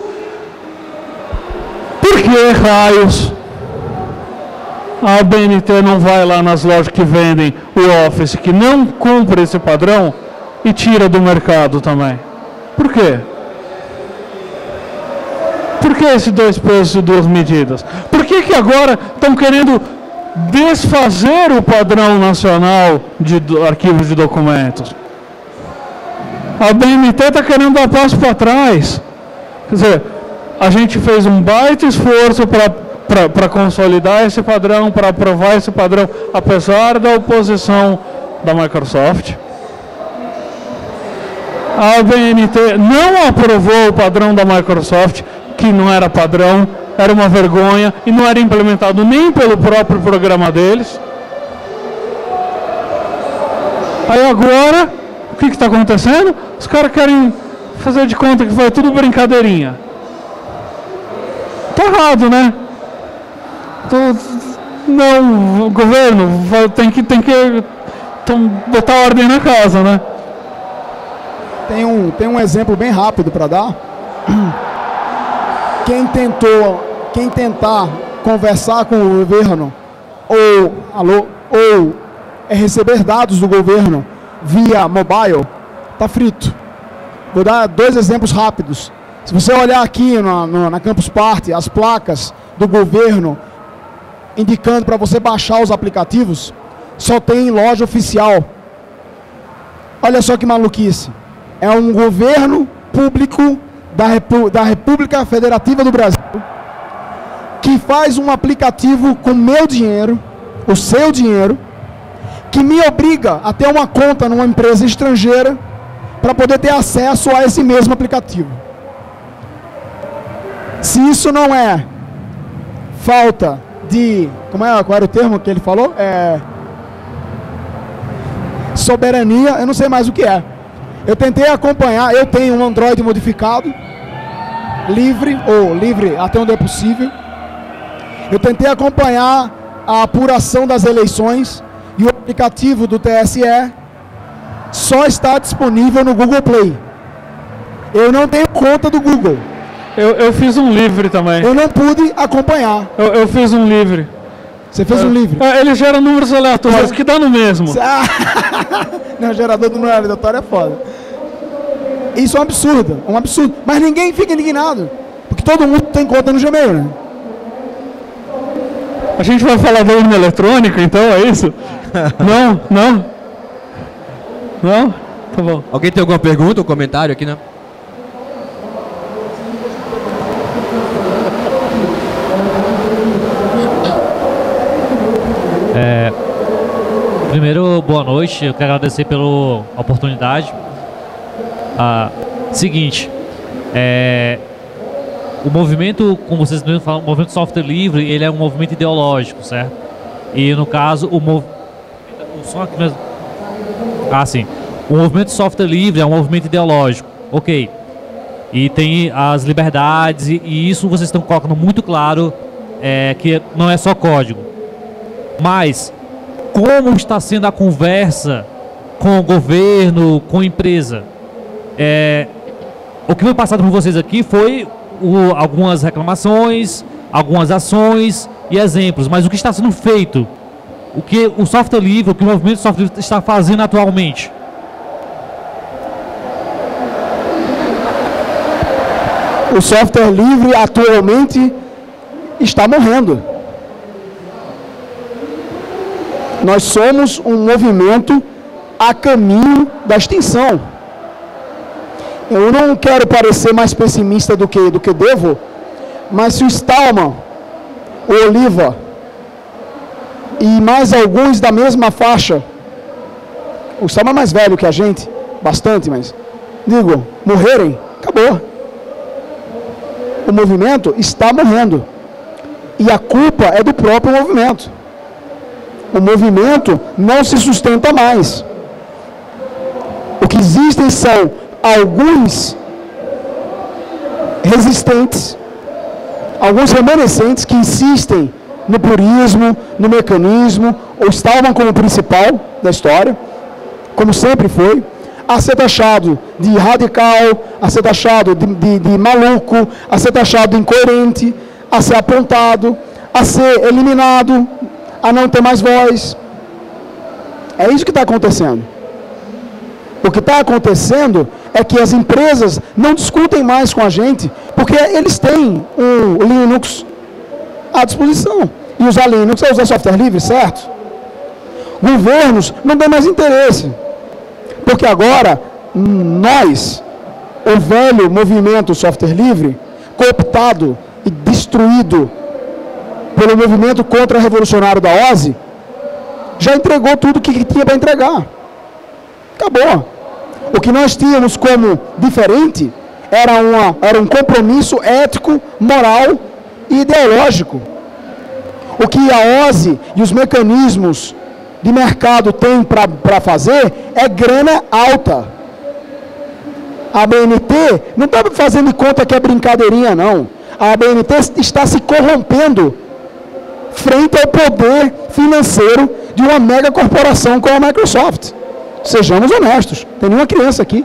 Por que raios a ABNT não vai lá nas lojas que vendem o Office, que não cumpre esse padrão, e tira do mercado também? Por quê? Por que esses 2 pesos e 2 medidas? Por que agora estão querendo desfazer o padrão nacional de arquivos de documentos? A ABNT está querendo dar passo para trás. Quer dizer, a gente fez um baita esforço para consolidar esse padrão, para aprovar esse padrão, apesar da oposição da Microsoft. A ABNT não aprovou o padrão da Microsoft, que não era padrão, era uma vergonha e não era implementado nem pelo próprio programa deles. Aí agora, o que está acontecendo? Os caras querem fazer de conta que foi tudo brincadeirinha. Tá errado, né? Não, o governo tem que botar ordem na casa, né? Tem um exemplo bem rápido para dar. Quem tentar conversar com o governo ou receber dados do governo via mobile, tá frito. Vou dar 2 exemplos rápidos. Se você olhar aqui na Campus Party, as placas do governo indicando para você baixar os aplicativos, só tem em loja oficial. Olha só que maluquice. É um governo público da República Federativa do Brasil que faz um aplicativo com meu dinheiro, o seu dinheiro, que me obriga a ter uma conta numa empresa estrangeira para poder ter acesso a esse mesmo aplicativo. Se isso não é falta qual era o termo que ele falou? Soberania, eu não sei mais o que é. Eu tentei acompanhar, eu tenho um Android modificado, livre até onde é possível. Eu tentei acompanhar a apuração das eleições e o aplicativo do TSE só está disponível no Google Play. Eu não tenho conta do Google. Eu fiz um livre também. Eu não pude acompanhar. Eu fiz um livre. Você fez um livre? Ele gera números aleatórios, que dá no mesmo. Não, gerador de número aleatório é foda. Isso é um absurdo, Mas ninguém fica indignado, porque todo mundo tem conta no Gmail, né? A gente vai falar da urna eletrônica, então, é isso? Não? Tá bom. Alguém tem alguma pergunta ou comentário aqui, né? Primeiro, boa noite, eu quero agradecer pela oportunidade. Seguinte, o movimento, como vocês mesmos falam, o movimento de software livre, ele é um movimento ideológico, certo? E no caso, o movimento de software livre é um movimento ideológico, ok. E tem as liberdades, e isso vocês estão colocando muito claro, que não é só código. Mas como está sendo a conversa com o governo, com a empresa? O que foi passado por vocês aqui foi algumas reclamações, algumas ações e exemplos, mas o que está sendo feito? O que o software livre, o que o movimento de software livre está fazendo atualmente? O software livre atualmente está morrendo. Nós somos um movimento a caminho da extinção. Eu não quero parecer mais pessimista do que devo, mas se o Stallman, o Oliva e mais alguns da mesma faixa, o Stallman é mais velho que a gente, bastante, mas morrerem, acabou. O movimento está morrendo. E a culpa é do próprio movimento. O movimento não se sustenta mais. O que existem são alguns resistentes, alguns remanescentes que insistem no purismo, no mecanismo, ou estavam como principal da história, como sempre foi, a ser taxado de radical, a ser taxado de maluco, a ser taxado de incoerente, a ser apontado, a ser eliminado, a não ter mais voz. É isso que está acontecendo. O que está acontecendo é que as empresas não discutem mais com a gente, porque eles têm o Linux à disposição. E usar Linux é usar software livre, certo? Governos não têm mais interesse. Porque agora, nós, o velho movimento software livre, cooptado e destruído pelo movimento contra-revolucionário da OSI, já entregou tudo que tinha para entregar. Acabou. O que nós tínhamos como diferente era um compromisso ético, moral e ideológico. O que a OSI e os mecanismos de mercado têm para fazer é grana alta. A ABNT não está fazendo de conta que é brincadeirinha, não. A ABNT está se corrompendo frente ao poder financeiro de uma mega corporação como a Microsoft. Sejamos honestos, tem nenhuma criança aqui.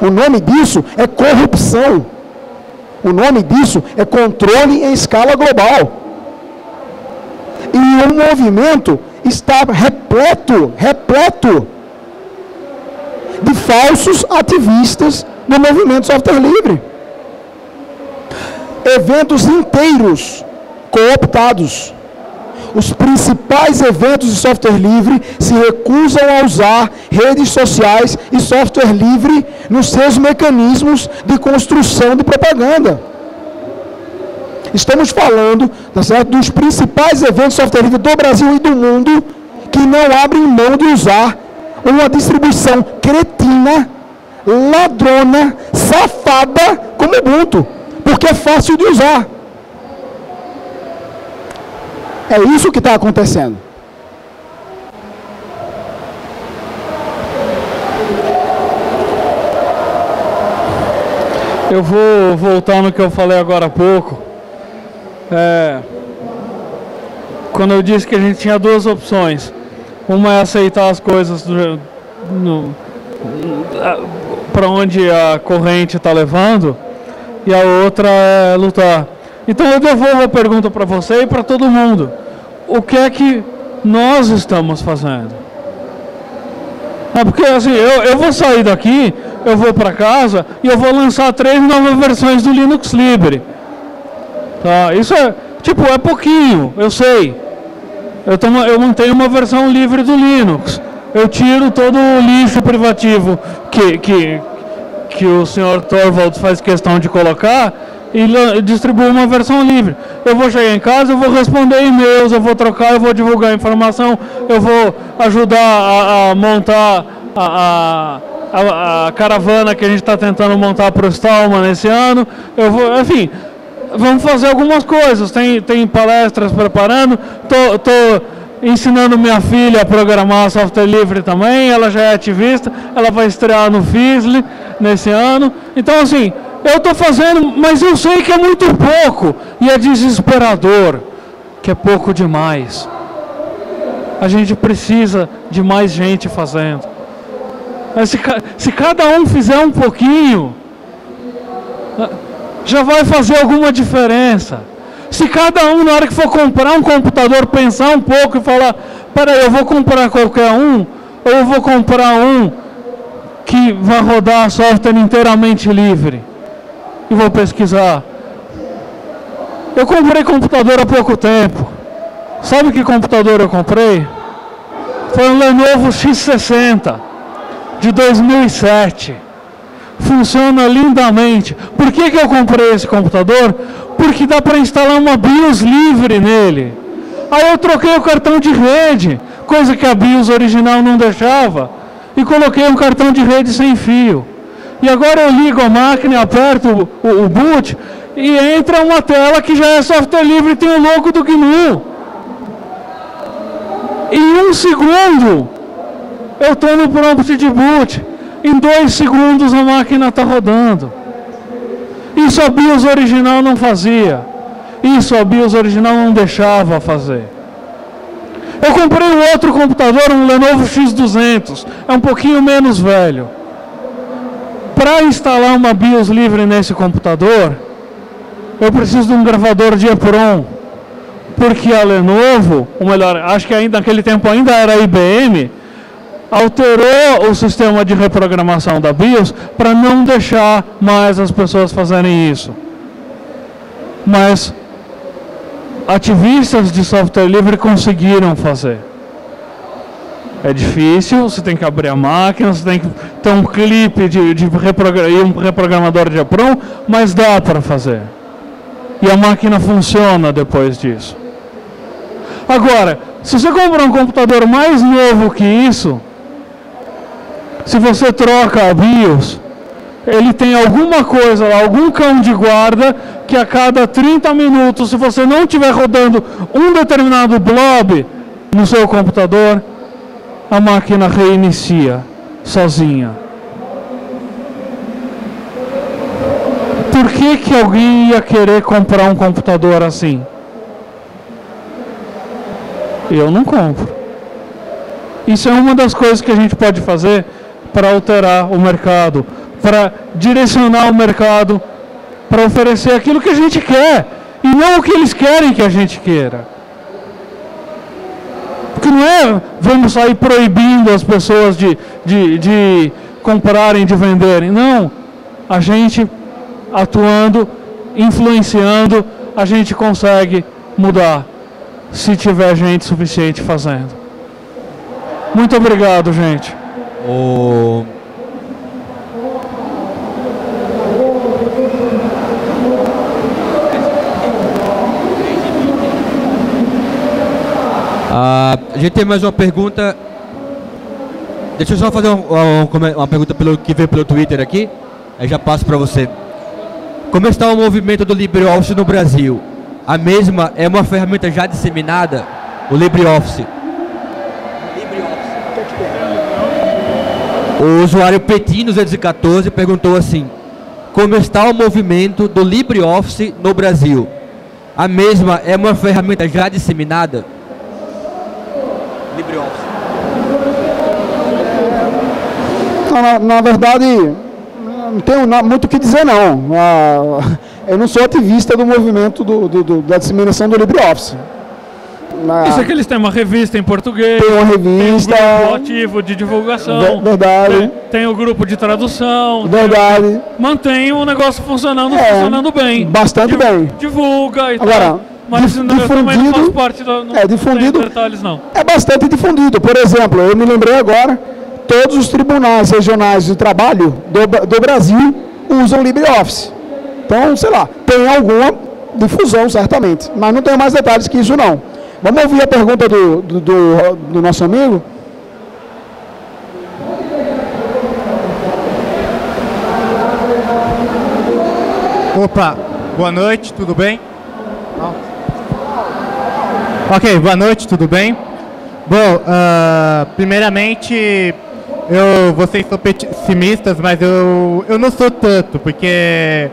O nome disso é corrupção. O nome disso é controle em escala global. E o movimento está repleto de falsos ativistas do movimento software livre. Eventos inteiros cooptados. Os principais eventos de software livre se recusam a usar redes sociais e software livre nos seus mecanismos de construção de propaganda. Estamos falando, tá certo, dos principais eventos de software livre do Brasil e do mundo que não abrem mão de usar uma distribuição cretina, ladrona, safada como Ubuntu, porque é fácil de usar. É isso que está acontecendo. Eu vou voltar no que eu falei agora há pouco. Quando eu disse que a gente tinha duas opções. Uma é aceitar as coisas para onde a corrente está levando, e a outra é lutar. Então eu devolvo a pergunta para você e para todo mundo. O que é que nós estamos fazendo? Porque assim, eu vou sair daqui, eu vou para casa e eu vou lançar 3 novas versões do Linux Libre. Tá? Isso é pouquinho, eu sei. Eu mantenho uma versão livre do Linux. Eu tiro todo o lixo privativo que o senhor Torvalds faz questão de colocar e distribuo uma versão livre. Eu vou chegar em casa, eu vou responder e-mails, eu vou trocar, eu vou divulgar informação, eu vou ajudar a montar a caravana que a gente está tentando montar para o Stallman nesse ano. Enfim, vamos fazer algumas coisas. Tem palestras preparando. Tô ensinando minha filha a programar software livre também. Ela já é ativista. Ela vai estrear no FISLE nesse ano. Então, assim, eu estou fazendo, mas eu sei que é muito pouco. E é desesperador, que é pouco demais. A gente precisa de mais gente fazendo. Mas se cada um fizer um pouquinho, já vai fazer alguma diferença. Se cada um, na hora que for comprar um computador, pensar um pouco e falar: peraí, eu vou comprar qualquer um, ou eu vou comprar um que vai rodar software inteiramente livre, e vou pesquisar. Eu comprei computador há pouco tempo. Sabe que computador eu comprei? Foi um Lenovo X60 de 2007. Funciona lindamente. Por que eu comprei esse computador? Porque dá para instalar uma BIOS livre nele. Aí eu troquei o cartão de rede, coisa que a BIOS original não deixava, e coloquei um cartão de rede sem fio. E agora eu ligo a máquina, aperto o boot e entra uma tela que já é software livre e tem o logo do GNU. Em 1 segundo eu estou no prompt de boot. Em 2 segundos a máquina está rodando. Isso a BIOS original não fazia. Isso a BIOS original não deixava fazer. Eu comprei um outro computador, um Lenovo X200. É um pouquinho menos velho. Para instalar uma BIOS livre nesse computador, eu preciso de um gravador de EEPROM. Porque a Lenovo, ou melhor, acho que ainda naquele tempo ainda era a IBM, alterou o sistema de reprogramação da BIOS para não deixar mais as pessoas fazerem isso. Mas ativistas de software livre conseguiram fazer. É difícil, você tem que abrir a máquina, você tem que ter um clipe e um reprogramador de EEPROM, mas dá para fazer. E a máquina funciona depois disso. Agora, se você comprar um computador mais novo que isso, se você troca a BIOS, ele tem alguma coisa lá, algum cão de guarda, que a cada 30 minutos, se você não estiver rodando um determinado blob no seu computador, a máquina reinicia sozinha. Por que alguém ia querer comprar um computador assim? Eu não compro. Isso é uma das coisas que a gente pode fazer para alterar o mercado, para direcionar o mercado, para oferecer aquilo que a gente quer, e não o que eles querem que a gente queira. Porque não é vamos sair proibindo as pessoas de comprarem, de venderem. Não. A gente atuando, influenciando, a gente consegue mudar, se tiver gente suficiente fazendo. Muito obrigado, gente. A gente tem mais uma pergunta. Deixa eu só fazer uma pergunta que veio pelo Twitter aqui. Aí já passo para você. Como está o movimento do LibreOffice no Brasil? a mesma é uma ferramenta já disseminada, o LibreOffice. O usuário Petit214 perguntou assim: como está o movimento do LibreOffice no Brasil? A mesma é uma ferramenta já disseminada? LibreOffice. Na verdade, não tenho muito o que dizer, não. Eu não sou ativista do movimento da disseminação do LibreOffice. Isso é que eles têm uma revista em português. Tem uma revista. Tem um grupo ativo de divulgação. Verdade. Tem o grupo de tradução. Verdade. Mantém o negócio funcionando bem. Bastante bem. Divulga e Agora, tal. Mas difundido, também não faz parte da... difundido. Detalhes, não. É bastante difundido. Por exemplo, eu me lembrei agora, todos os tribunais regionais de trabalho do Brasil usam LibreOffice. Então, sei lá, tem alguma difusão, certamente. Mas não tenho mais detalhes que isso, não. Vamos ouvir a pergunta do nosso amigo? Opa, boa noite, tudo bem? Ok, boa noite, tudo bem? Bom, primeiramente, vocês são pessimistas, mas eu não sou tanto, porque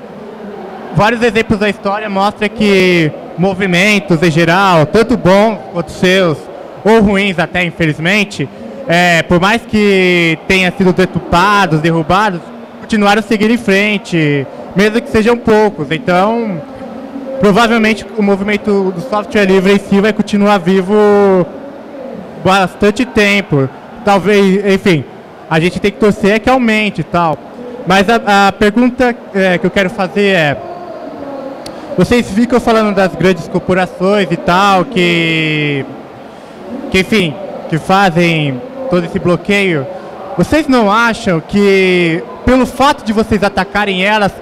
vários exemplos da história mostram que movimentos em geral, tanto bons quanto seus, ou ruins até, infelizmente, por mais que tenham sido deturpados, derrubados, continuaram seguindo em frente, mesmo que sejam poucos. Então, provavelmente o movimento do software livre em si vai continuar vivo bastante tempo. Talvez, enfim, a gente tem que torcer que aumente e tal. Mas a pergunta que eu quero fazer é: vocês ficam falando das grandes corporações e tal, que enfim, que fazem todo esse bloqueio. Vocês não acham que, pelo fato de vocês atacarem elas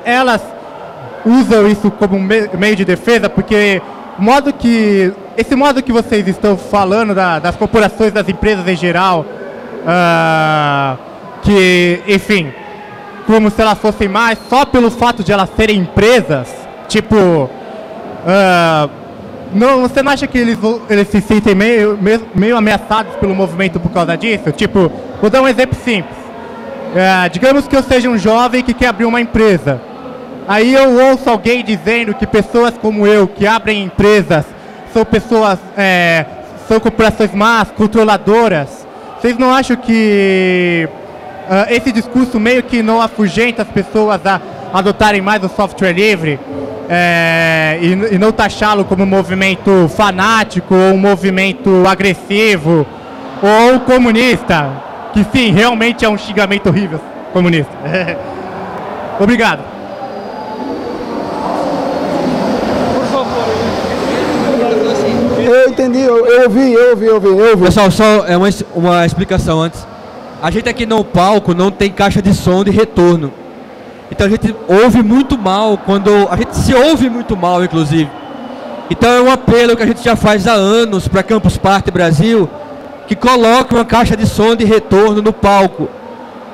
usam isso como meio de defesa? Porque esse modo que vocês estão falando das corporações, das empresas em geral, que, enfim, como se elas fossem mais, só pelo fato de elas serem empresas, tipo, você não acha que eles se sentem meio ameaçados pelo movimento por causa disso? Tipo, vou dar um exemplo simples. Digamos que eu seja um jovem que quer abrir uma empresa. Aí eu ouço alguém dizendo que pessoas como eu, que abrem empresas, são pessoas, são corporações más, controladoras. Vocês não acham que esse discurso meio que não afugenta as pessoas a adotarem mais o software livre? E não taxá-lo como um movimento fanático, ou um movimento agressivo, ou comunista, que sim, realmente é um xingamento horrível, comunista. Obrigado. Por favor. Eu entendi, eu ouvi. Pessoal, só uma explicação antes. A gente aqui no palco não tem caixa de som de retorno. Então a gente ouve muito mal, a gente se ouve muito mal, inclusive. Então é um apelo que a gente já faz há anos para Campus Party Brasil, que coloque uma caixa de som de retorno no palco.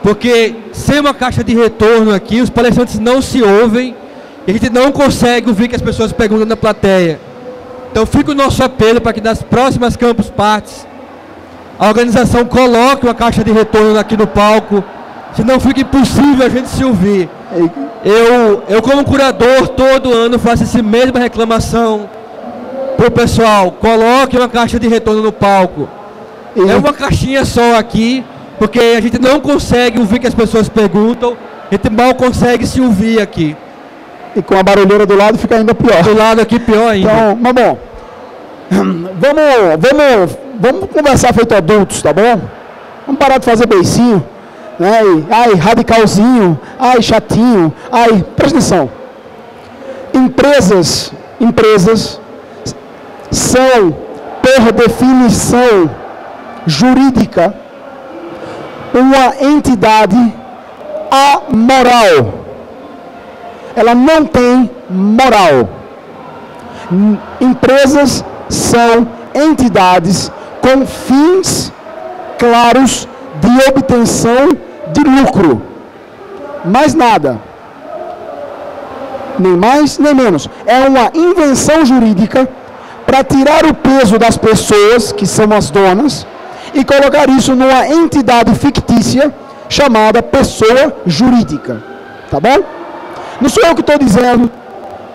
Porque sem uma caixa de retorno aqui, os palestrantes não se ouvem e a gente não consegue ouvir que as pessoas perguntam na plateia. Então fica o nosso apelo para que nas próximas Campus Parties a organização coloque uma caixa de retorno aqui no palco, senão fica impossível a gente se ouvir. Eu como curador, todo ano faço essa mesma reclamação pro pessoal: coloque uma caixa de retorno no palco. É uma caixinha só aqui, porque a gente não consegue ouvir que as pessoas perguntam, a gente mal consegue se ouvir aqui. E com a barulheira do lado fica ainda pior. Do lado aqui pior ainda. Então, mas bom, vamos conversar feito adultos, tá bom? Vamos parar de fazer beicinho, né? Ai, radicalzinho, ai, chatinho, ai, presta atenção. Empresas são, por definição jurídica, uma entidade amoral. Ela não tem moral. Empresas são entidades com fins claros de obtenção de lucro. Mais nada. nem mais nem menos. É uma invenção jurídica para tirar o peso das pessoas, que são as donas, e colocar isso numa entidade fictícia chamada pessoa jurídica. Tá bom? Não sou eu que estou dizendo,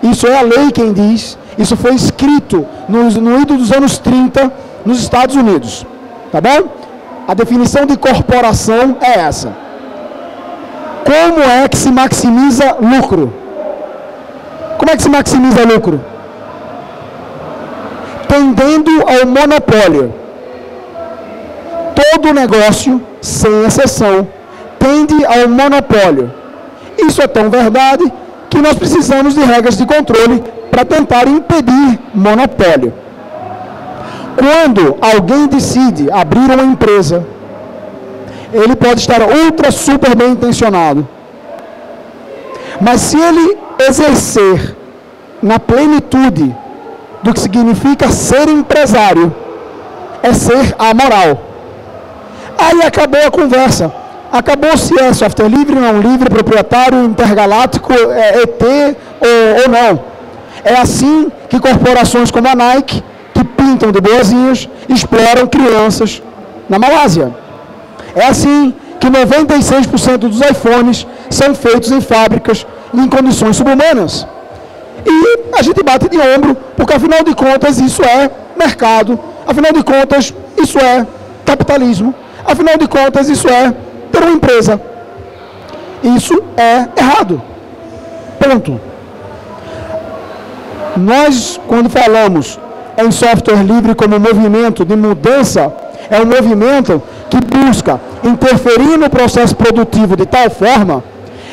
isso é a lei quem diz, isso foi escrito no ido dos anos 30 nos Estados Unidos. Tá bom? A definição de corporação é essa. Como é que se maximiza lucro? Como é que se maximiza lucro? Tendendo ao monopólio. Todo negócio, sem exceção, tende ao monopólio. Isso é tão verdade que nós precisamos de regras de controle para tentar impedir monopólio. Quando alguém decide abrir uma empresa, ele pode estar ultra super bem intencionado. Mas se ele exercer na plenitude do que significa ser empresário, é ser amoral. Aí acabou a conversa. Acabou se é software livre, não livre, proprietário, intergaláctico, ET ou não. É assim que corporações como a Nike, que pintam de boazinhos, exploram crianças na Malásia. É assim que 96% dos iPhones são feitos em fábricas em condições subhumanas. E a gente bate de ombro, porque afinal de contas isso é mercado, afinal de contas isso é capitalismo, afinal de contas isso é ter uma empresa. Isso é errado. Ponto. Nós, quando falamos em software livre como movimento de mudança, é um movimento que busca interferir no processo produtivo de tal forma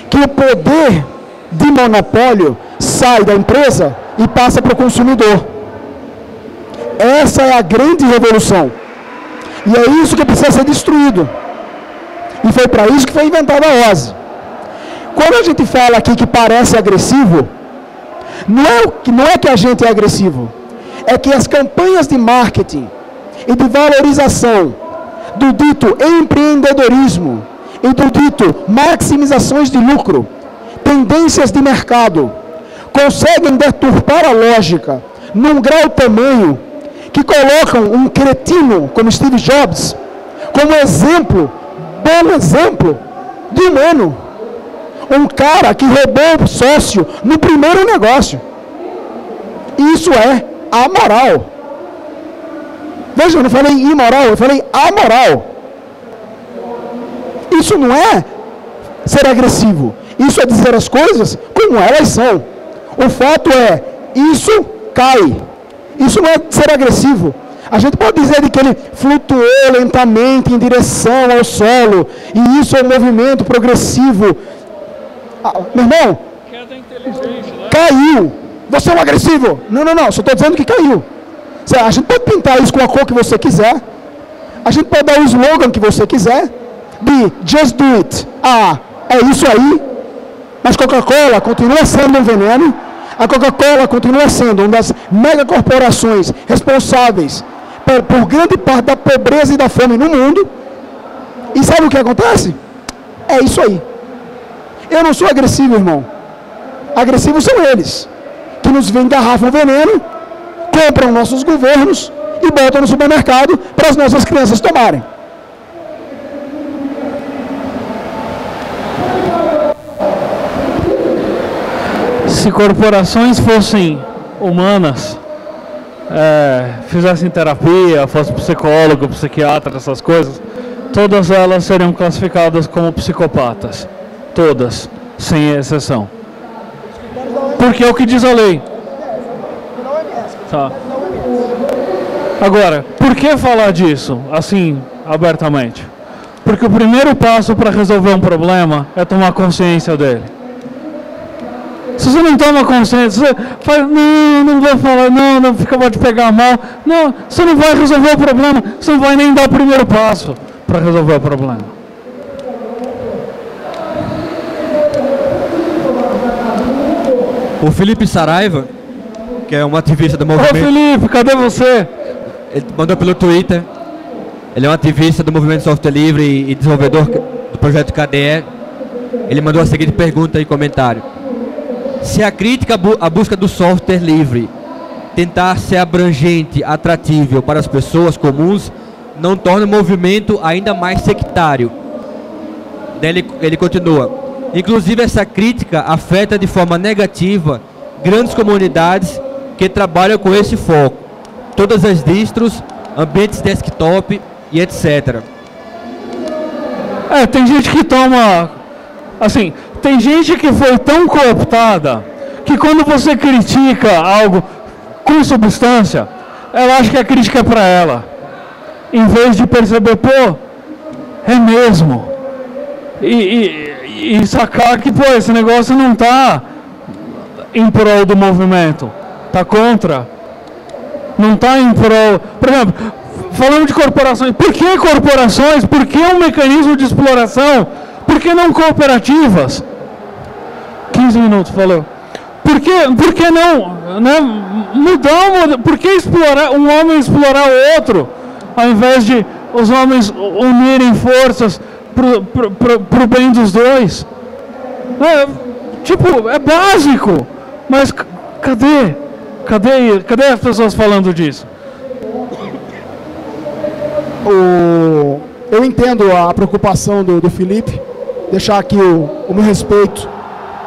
que o poder de monopólio sai da empresa e passa para o consumidor. Essa é a grande revolução. E é isso que precisa ser destruído. E foi para isso que foi inventada a OSI. Quando a gente fala aqui que parece agressivo, não é que a gente é agressivo, é que as campanhas de marketing e de valorização do dito empreendedorismo e do dito maximizações de lucro, tendências de mercado, conseguem deturpar a lógica num grau tamanho que colocam um cretino como Steve Jobs como exemplo, bom exemplo de humano. Um cara que roubou o sócio no primeiro negócio. Isso é amoral. Veja, eu não falei imoral, eu falei amoral. Isso não é ser agressivo. Isso é dizer as coisas como elas são. O fato é, isso cai. Isso não é ser agressivo. A gente pode dizer que ele flutuou lentamente em direção ao solo. E isso é um movimento progressivo. Meu irmão, caiu. Você é um agressivo. Não. Só estou dizendo que caiu. A gente pode pintar isso com a cor que você quiser. A gente pode dar o slogan que você quiser. De just do it. É isso aí. Mas Coca-Cola continua sendo um veneno. A Coca-Cola continua sendo uma das megacorporações responsáveis por grande parte da pobreza e da fome no mundo. E sabe o que acontece? É isso aí. Eu não sou agressivo, irmão. Agressivos são eles, que nos engarrafam veneno, compram nossos governos e botam no supermercado para as nossas crianças tomarem. Se corporações fossem humanas, fizessem terapia, fossem psicólogo, psiquiatra, essas coisas, todas elas seriam classificadas como psicopatas. Todas, sem exceção. Porque é o que diz a lei. Tá. Agora, por que falar disso, assim, abertamente? Porque o primeiro passo para resolver um problema é tomar consciência dele. Se você não toma consciência, você fala, não vou falar, não fica pode pegar mal. Não, você não vai resolver o problema, você não vai nem dar o primeiro passo para resolver o problema. O Felipe Saraiva, que é um ativista do movimento... Ô Felipe, cadê você? Ele mandou pelo Twitter. Ele é um ativista do movimento software livre e desenvolvedor do projeto KDE. Ele mandou a seguinte pergunta e comentário. Se a crítica à busca do software livre tentar ser abrangente, atratível para as pessoas comuns, não torna o movimento ainda mais sectário. Daí ele continua. Inclusive, essa crítica afeta de forma negativa grandes comunidades que trabalham com esse foco. Todas as distros, ambientes desktop e etc. Tem gente que toma... Assim, tem gente que foi tão cooptada que quando você critica algo com substância, ela acha que a crítica é para ela. Em vez de perceber, pô, é mesmo. E sacar que, pô, esse negócio não está em prol do movimento. Está contra. Não está em prol... Por exemplo, falando de corporações. Por que corporações? Por que um mecanismo de exploração? Por que não cooperativas? 15 minutos, falou. Por que não, né, mudar? Por que explorar, um homem explorar o outro, ao invés de os homens unirem forças pro bem dos dois? É básico, mas cadê as pessoas falando disso? Eu entendo a preocupação do Felipe, deixar aqui o meu respeito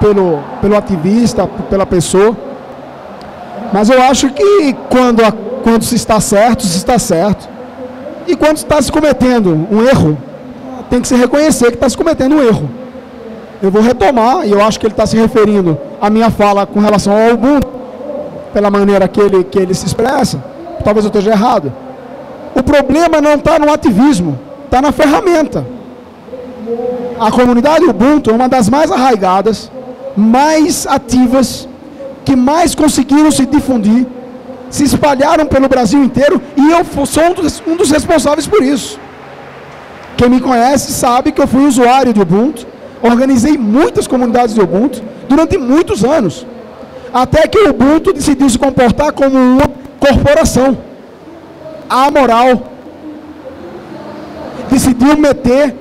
pelo ativista, pela pessoa, mas eu acho que quando se está certo, e quando está se cometendo um erro, tem que se reconhecer que está se cometendo um erro. Eu vou retomar, e eu acho que ele está se referindo à minha fala com relação ao Ubuntu, pela maneira que ele se expressa, talvez eu esteja errado. O problema não está no ativismo, está na ferramenta. A comunidade Ubuntu é uma das mais arraigadas, mais ativas, que mais conseguiram se difundir, se espalharam pelo Brasil inteiro, e eu sou um dos responsáveis por isso. Quem me conhece sabe que eu fui usuário de Ubuntu, organizei muitas comunidades de Ubuntu durante muitos anos, até que o Ubuntu decidiu se comportar como uma corporação amoral, decidiu meter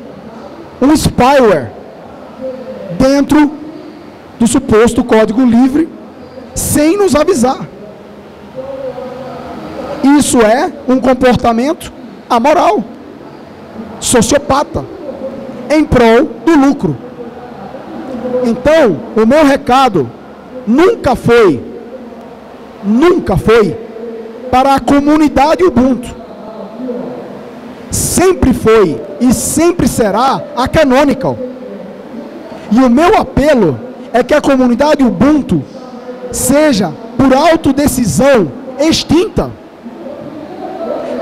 um spyware dentro do suposto código livre, sem nos avisar. Isso é um comportamento amoral, sociopata, em prol do lucro. Então, o meu recado nunca foi para a comunidade Ubuntu. Sempre foi e sempre será a Canonical. E o meu apelo é que a comunidade Ubuntu seja, por autodecisão, extinta.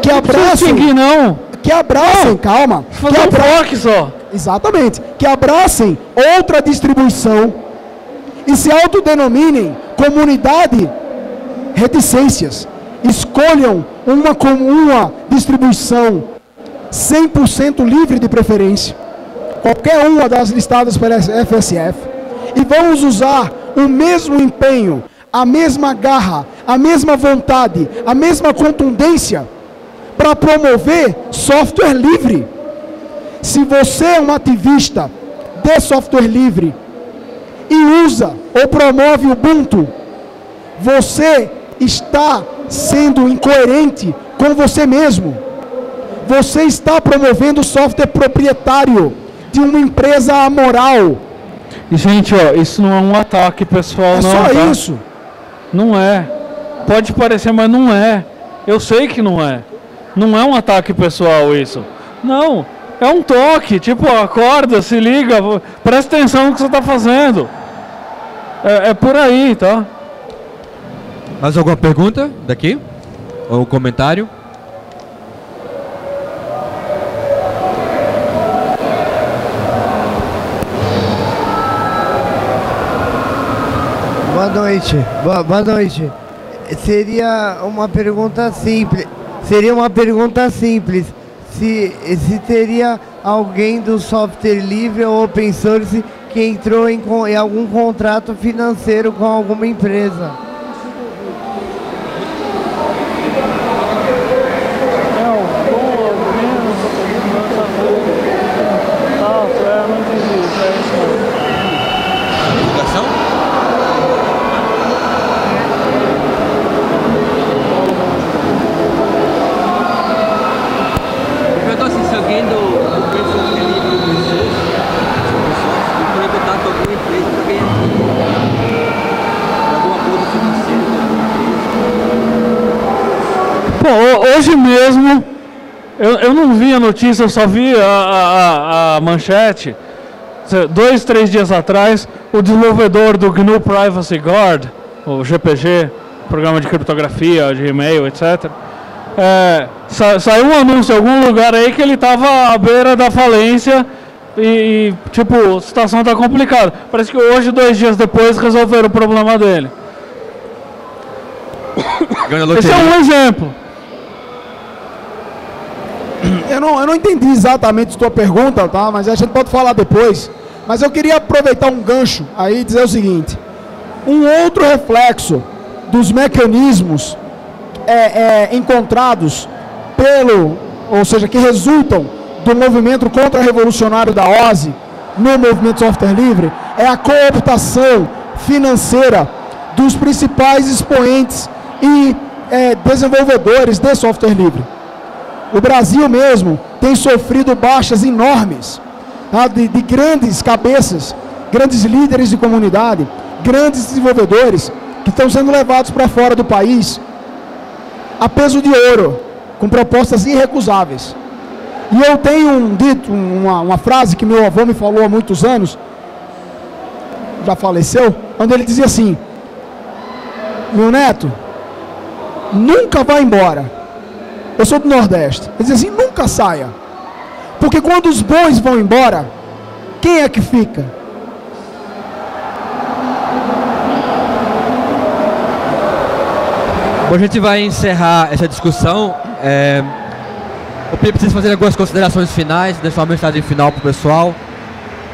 Que abracem... Que abracem, calma. Que só. Exatamente. Que abracem outra distribuição e se autodenominem comunidade reticências. Escolham uma distribuição 100% livre de preferência, qualquer uma das listadas pela FSF, e vamos usar o mesmo empenho, a mesma garra, a mesma vontade, a mesma contundência para promover software livre. Se você é um ativista de software livre e usa ou promove o Ubuntu, você está sendo incoerente com você mesmo. Você está promovendo software proprietário de uma empresa amoral. E, gente, isso não é um ataque pessoal, não. É só isso. Não é. Pode parecer, mas não é. Eu sei que não é. Não é um ataque pessoal isso. Não. É um toque. Tipo, acorda, se liga, presta atenção no que você está fazendo. É por aí, tá? Mais alguma pergunta daqui? Ou comentário? Boa noite. Boa noite. Seria uma pergunta simples. Se teria alguém do software livre ou open source que entrou em algum contrato financeiro com alguma empresa. eu não vi a notícia, eu só vi a manchete. 2, 3 dias atrás, o desenvolvedor do GNU Privacy Guard, o GPG, programa de criptografia, de e-mail, etc. Saiu um anúncio em algum lugar aí que ele estava à beira da falência e tipo, a situação está complicada. Parece que hoje, 2 dias depois, resolveram o problema dele. Esse é um exemplo. Eu não entendi exatamente a tua pergunta, tá? Mas a gente pode falar depois. Mas eu queria aproveitar um gancho aí e dizer o seguinte. Um outro reflexo dos mecanismos encontrados ou seja, que resultam do movimento contra-revolucionário da OSI no movimento software livre, é a cooptação financeira dos principais expoentes e desenvolvedores de software livre. O Brasil mesmo tem sofrido baixas enormes, tá, de grandes cabeças, grandes líderes de comunidade, grandes desenvolvedores que estão sendo levados para fora do país a peso de ouro, com propostas irrecusáveis. E eu tenho uma frase que meu avô me falou há muitos anos, já faleceu, onde ele dizia assim: meu neto, nunca vá embora. Eu sou do Nordeste. Ele diz assim: nunca saia. Porque quando os bons vão embora, quem é que fica? Bom, a gente vai encerrar essa discussão. Eu preciso fazer algumas considerações finais, deixar uma mensagem final para o pessoal.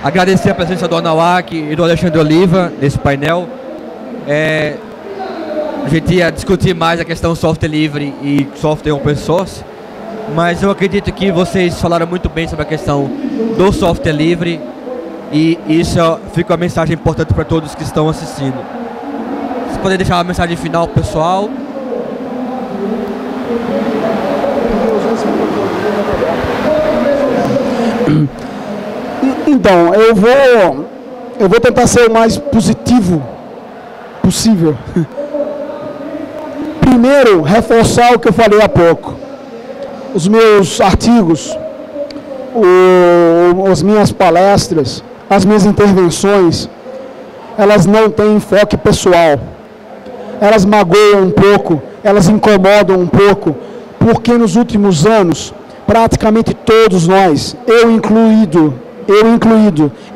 Agradecer a presença do Anauak e do Alexandre Oliva nesse painel. A gente ia discutir mais a questão software livre e software open source, mas eu acredito que vocês falaram muito bem sobre a questão do software livre e isso fica uma mensagem importante para todos que estão assistindo. Vocês podem deixar uma mensagem final, pessoal? Então, eu vou tentar ser o mais positivo possível. Primeiro, reforçar o que eu falei há pouco. Os meus artigos, as minhas palestras, as minhas intervenções, elas não têm enfoque pessoal. Elas magoam um pouco, elas incomodam um pouco, porque nos últimos anos, praticamente todos nós, eu incluído,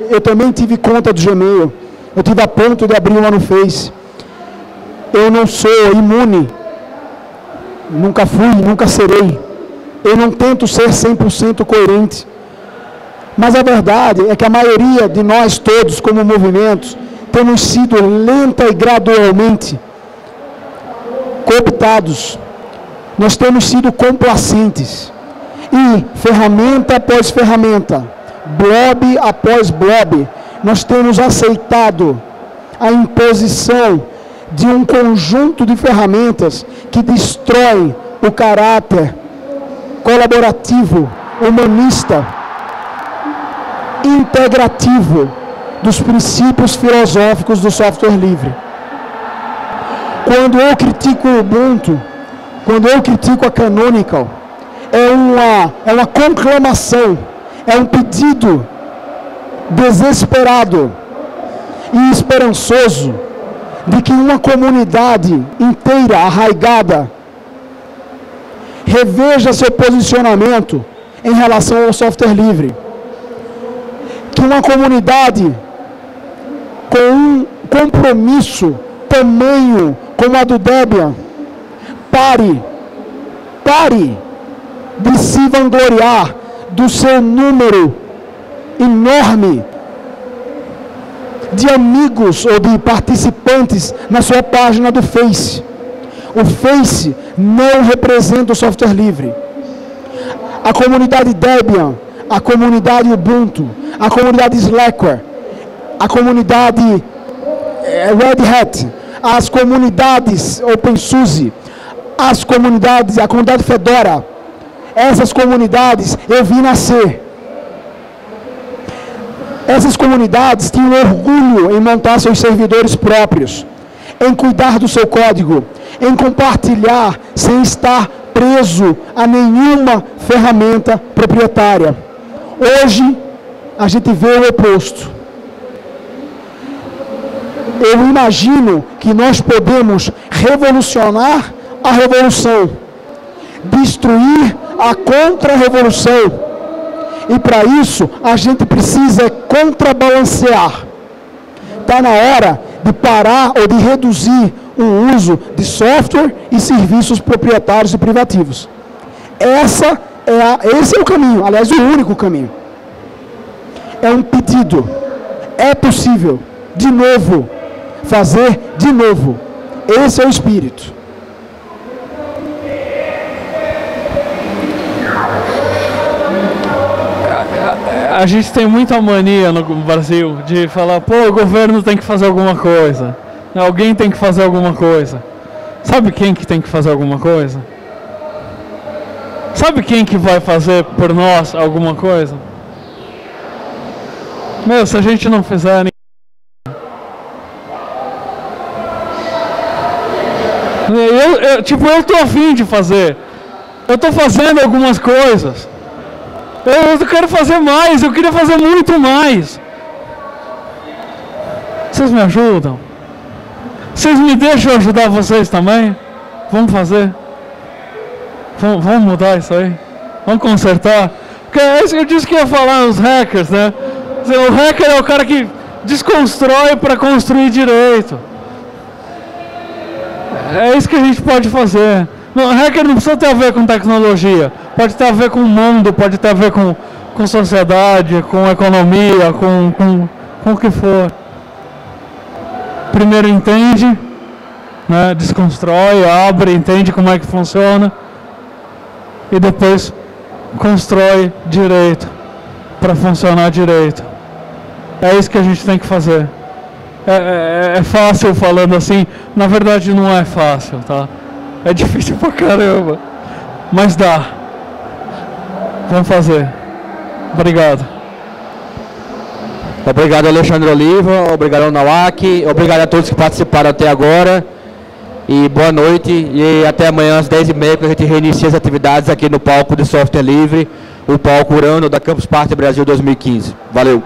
eu também tive conta do Gmail, eu tive a ponto de abrir uma no Face. Eu não sou imune. Nunca fui, nunca serei. Eu não tento ser 100% coerente. Mas a verdade é que a maioria de nós todos, como movimentos, temos sido lenta e gradualmente cooptados. Nós temos sido complacentes. E ferramenta após ferramenta, blob após blob, nós temos aceitado a imposição de um conjunto de ferramentas que destrói o caráter colaborativo, humanista, integrativo dos princípios filosóficos do software livre. Quando eu critico o Ubuntu, quando eu critico a Canonical, é uma conclamação, é um pedido desesperado e esperançoso de que uma comunidade inteira, arraigada, reveja seu posicionamento em relação ao software livre. Que uma comunidade com um compromisso tamanho como a do Debian pare de se vangloriar do seu número enorme de amigos ou de participantes na sua página do Face. O Face não representa o software livre. A comunidade Debian, a comunidade Ubuntu, a comunidade Slackware, a comunidade Red Hat, as comunidades OpenSUSE, a comunidade Fedora, essas comunidades eu vi nascer. Essas comunidades tinham orgulho em montar seus servidores próprios, em cuidar do seu código, em compartilhar sem estar preso a nenhuma ferramenta proprietária. Hoje, a gente vê o oposto. Eu imagino que nós podemos revolucionar a revolução, destruir a contra-revolução. E para isso, a gente precisa contrabalancear. Está na hora de parar ou de reduzir o uso de software e serviços proprietários e privativos. Esse é o caminho, aliás, o único caminho. É um pedido. É possível, de novo, fazer de novo. Esse é o espírito. A gente tem muita mania no Brasil de falar, pô, o governo tem que fazer alguma coisa. Alguém tem que fazer alguma coisa. Sabe quem que tem que fazer alguma coisa? Sabe quem que vai fazer por nós alguma coisa? Meu, se a gente não fizer... eu tô afim de fazer. Eu tô fazendo algumas coisas. Eu quero fazer mais, eu queria fazer muito mais. Vocês me ajudam? Vocês me deixam ajudar vocês também? Vamos fazer? Vamos mudar isso aí? Vamos consertar? Porque é isso que eu disse que ia falar, os hackers, né? O hacker é o cara que desconstrói para construir direito. É isso que a gente pode fazer. O hacker não precisa ter a ver com tecnologia. Pode ter a ver com o mundo, pode ter a ver com sociedade, com economia, com o que for. Primeiro entende, né, desconstrói, abre, entende como é que funciona. E depois constrói direito, para funcionar direito. É isso que a gente tem que fazer. É fácil falando assim, na verdade não é fácil, tá? É difícil pra caramba, mas dá. Vamos fazer. Obrigado. Obrigado, Alexandre Oliva. Obrigado, Nawak. Obrigado a todos que participaram até agora. E boa noite. E até amanhã às 10h30, que a gente reinicia as atividades aqui no palco de software livre, o palco Urano da Campus Party Brasil 2015. Valeu.